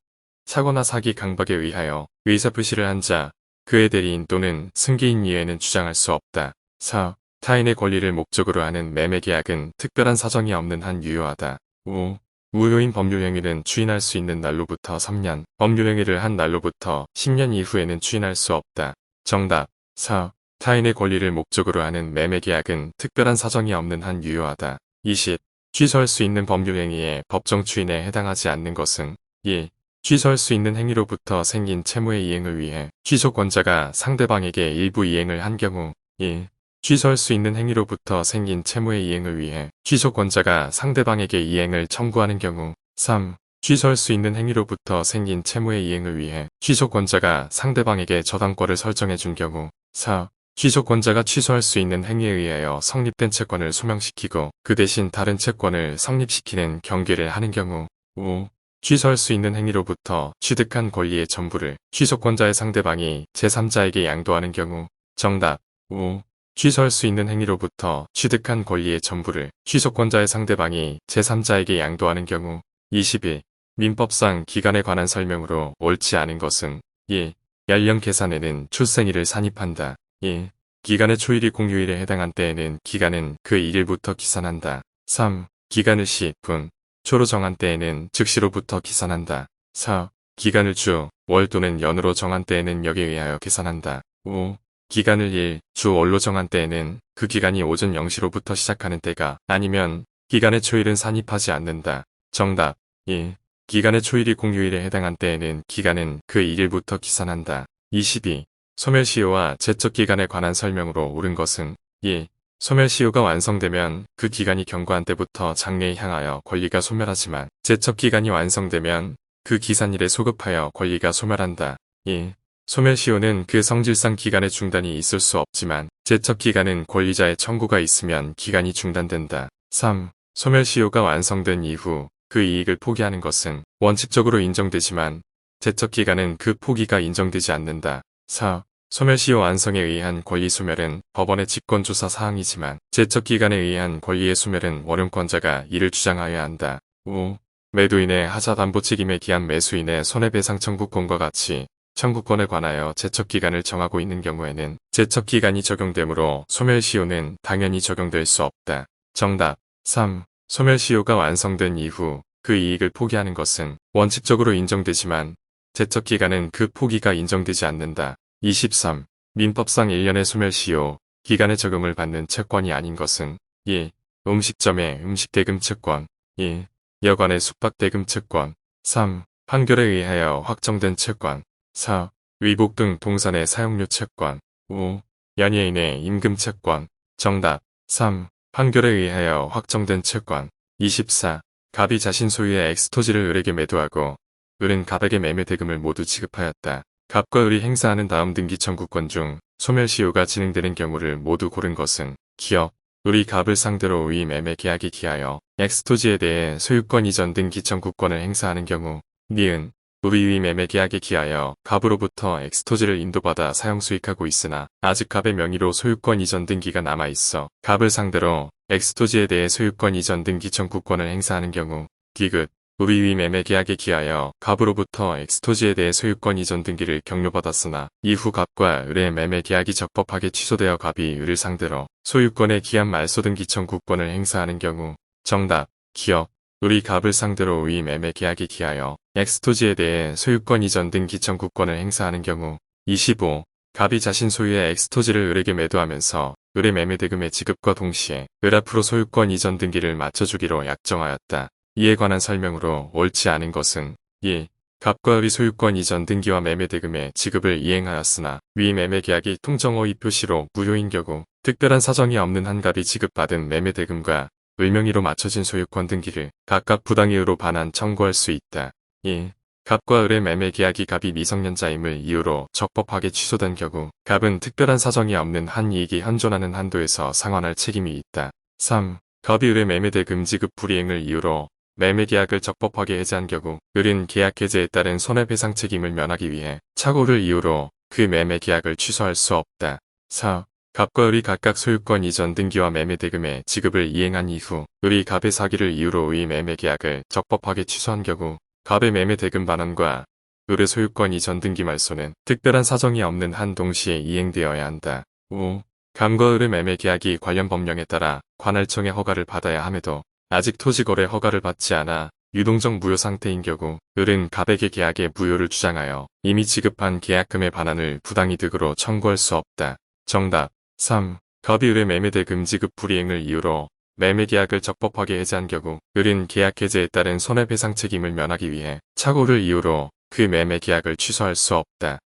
Speaker 1: 사고나 사기 강박에 의하여 의사표시를 한 자, 그의 대리인 또는 승계인 이외에는 주장할 수 없다. 4. 타인의 권리를 목적으로 하는 매매계약은 특별한 사정이 없는 한 유효하다. 5. 무효인 법률행위는 추인할 수 있는 날로부터 3년, 법률행위를 한 날로부터 10년 이후에는 추인할 수 없다. 정답 4. 타인의 권리를 목적으로 하는 매매계약은 특별한 사정이 없는 한 유효하다. 20. 취소할 수 있는 법률행위의 법정 추인에 해당하지 않는 것은 1. 취소할 수 있는 행위로부터 생긴 채무의 이행을 위해 취소권자가 상대방에게 일부 이행을 한 경우 1. 취소할 수 있는 행위로부터 생긴 채무의 이행을 위해 취소권자가 상대방에게 이행을 청구하는 경우 3. 취소할 수 있는 행위로부터 생긴 채무의 이행을 위해 취소권자가 상대방에게 저당권을 설정해 준 경우 4. 취소권자가 취소할 수 있는 행위에 의하여 성립된 채권을 소명시키고 그 대신 다른 채권을 성립시키는 경계를 하는 경우 5. 취소할 수 있는 행위로부터 취득한 권리의 전부를 취소권자의 상대방이 제3자에게 양도하는 경우. 정답 5. 취소할 수 있는 행위로부터 취득한 권리의 전부를 취소권자의 상대방이 제3자에게 양도하는 경우. 21. 민법상 기간에 관한 설명으로 옳지 않은 것은 1. 연령 계산에는 출생일을 산입한다. 1. 기간의 초일이 공휴일에 해당한 때에는 기간은 그 1일부터 기산한다. 3. 기간을 시, 분, 초로 정한 때에는 즉시로부터 기산한다. 4. 기간을 주, 월 또는 연으로 정한 때에는 역에 의하여 계산한다. 5. 기간을 일, 주, 월로 정한 때에는 그 기간이 오전 0시로부터 시작하는 때가 아니면 기간의 초일은 산입하지 않는다. 정답 1. 기간의 초일이 공휴일에 해당한 때에는 기간은 그 1일부터 기산한다. 22. 소멸시효와 제척기간에 관한 설명으로 옳은 것은 1. 소멸시효가 완성되면 그 기간이 경과한 때부터 장래에 향하여 권리가 소멸하지만 제척기간이 완성되면 그 기산일에 소급하여 권리가 소멸한다. 1. 소멸시효는 그 성질상 기간의 중단이 있을 수 없지만 제척기간은 권리자의 청구가 있으면 기간이 중단된다. 3. 소멸시효가 완성된 이후 그 이익을 포기하는 것은 원칙적으로 인정되지만 제척기간은 그 포기가 인정되지 않는다. 4. 소멸시효 완성에 의한 권리 소멸은 법원의 직권조사 사항이지만 제척기간에 의한 권리의 소멸은 원용권자가 이를 주장하여야 한다. 5. 매도인의 하자담보 책임에 기한 매수인의 손해배상 청구권과 같이 청구권에 관하여 제척기간을 정하고 있는 경우에는 제척기간이 적용되므로 소멸시효는 당연히 적용될 수 없다. 정답 3. 소멸시효가 완성된 이후 그 이익을 포기하는 것은 원칙적으로 인정되지만 제척기간은 그 포기가 인정되지 않는다. 23. 민법상 1년의 소멸시효 기간의 적용을 받는 채권이 아닌 것은 1. 음식점의 음식대금 채권 1. 여관의 숙박대금 채권 3. 판결에 의하여 확정된 채권 4. 위복 등 동산의 사용료 채권 5. 연예인의 임금 채권 정답 3. 판결에 의하여 확정된 채권 24. 갑이 자신 소유의 엑스토지를 을에게 매도하고 을은 갑에게 매매 대금을 모두 지급하였다. 갑과 을이 행사하는 다음 등기 청구권 중 소멸시효가 진행되는 경우를 모두 고른 것은 기억, 을이 갑을 상대로 위 매매 계약에 기하여 엑스토지에 대해 소유권 이전 등기 청구권을 행사하는 경우 니은, 을이 위 매매 계약에 기하여 갑으로부터 엑스토지를 인도받아 사용 수익하고 있으나 아직 갑의 명의로 소유권 이전 등기가 남아있어 갑을 상대로 엑스토지에 대해 소유권 이전 등기 청구권을 행사하는 경우 디귿, 을이 위 매매 계약에 기하여 갑으로부터 엑스토지에 대해 소유권 이전 등기를 격려받았으나 이후 갑과 을의 매매 계약이 적법하게 취소되어 갑이 을을 상대로 소유권의 기한 말소 등기 청구권을 행사하는 경우 정답, 기억, 을이 갑을 상대로 위 매매 계약에 기하여 엑스토지에 대해 소유권 이전 등기 청구권을 행사하는 경우 25. 갑이 자신 소유의 엑스토지를 을에게 매도하면서 을의 매매 대금의 지급과 동시에 을 앞으로 소유권 이전 등기를 맞춰주기로 약정하였다. 이에 관한 설명으로 옳지 않은 것은 1. 갑과 을이 소유권 이전 등기와 매매 대금의 지급을 이행하였으나 위 매매 계약이 통정허위 표시로 무효인 경우 특별한 사정이 없는 한 갑이 지급받은 매매 대금과 을 명의로 맞춰진 소유권 등기를 각각 부당이유로 반환 청구할 수 있다. 1. 갑과 을의 매매 계약이 갑이 미성년자임을 이유로 적법하게 취소된 경우 갑은 특별한 사정이 없는 한 이익이 현존하는 한도에서 상환할 책임이 있다. 3. 갑이 을의 매매 대금 지급 불이행을 이유로 매매 계약을 적법하게 해제한 경우 을은 계약 해제에 따른 손해배상 책임을 면하기 위해 착오를 이유로 그 매매 계약을 취소할 수 없다. 4. 갑과 을이 각각 소유권 이전 등기와 매매 대금의 지급을 이행한 이후 을이 갑의 사기를 이유로 의 매매 계약을 적법하게 취소한 경우 갑의 매매 대금 반환과 을의 소유권 이전 등기 말소는 특별한 사정이 없는 한 동시에 이행되어야 한다. 5. 갑과 을의 매매 계약이 관련 법령에 따라 관할청의 허가를 받아야 함에도 아직 토지거래 허가를 받지 않아 유동적 무효 상태인 경우 을은 갑에게 계약의 무효를 주장하여 이미 지급한 계약금의 반환을 부당이득으로 청구할 수 없다. 정답 3. 갑이 을의 매매 대금 지급 불이행을 이유로 매매 계약을 적법하게 해제한 경우 을은 계약 해제에 따른 손해배상 책임을 면하기 위해 착오를 이유로 그 매매 계약을 취소할 수 없다.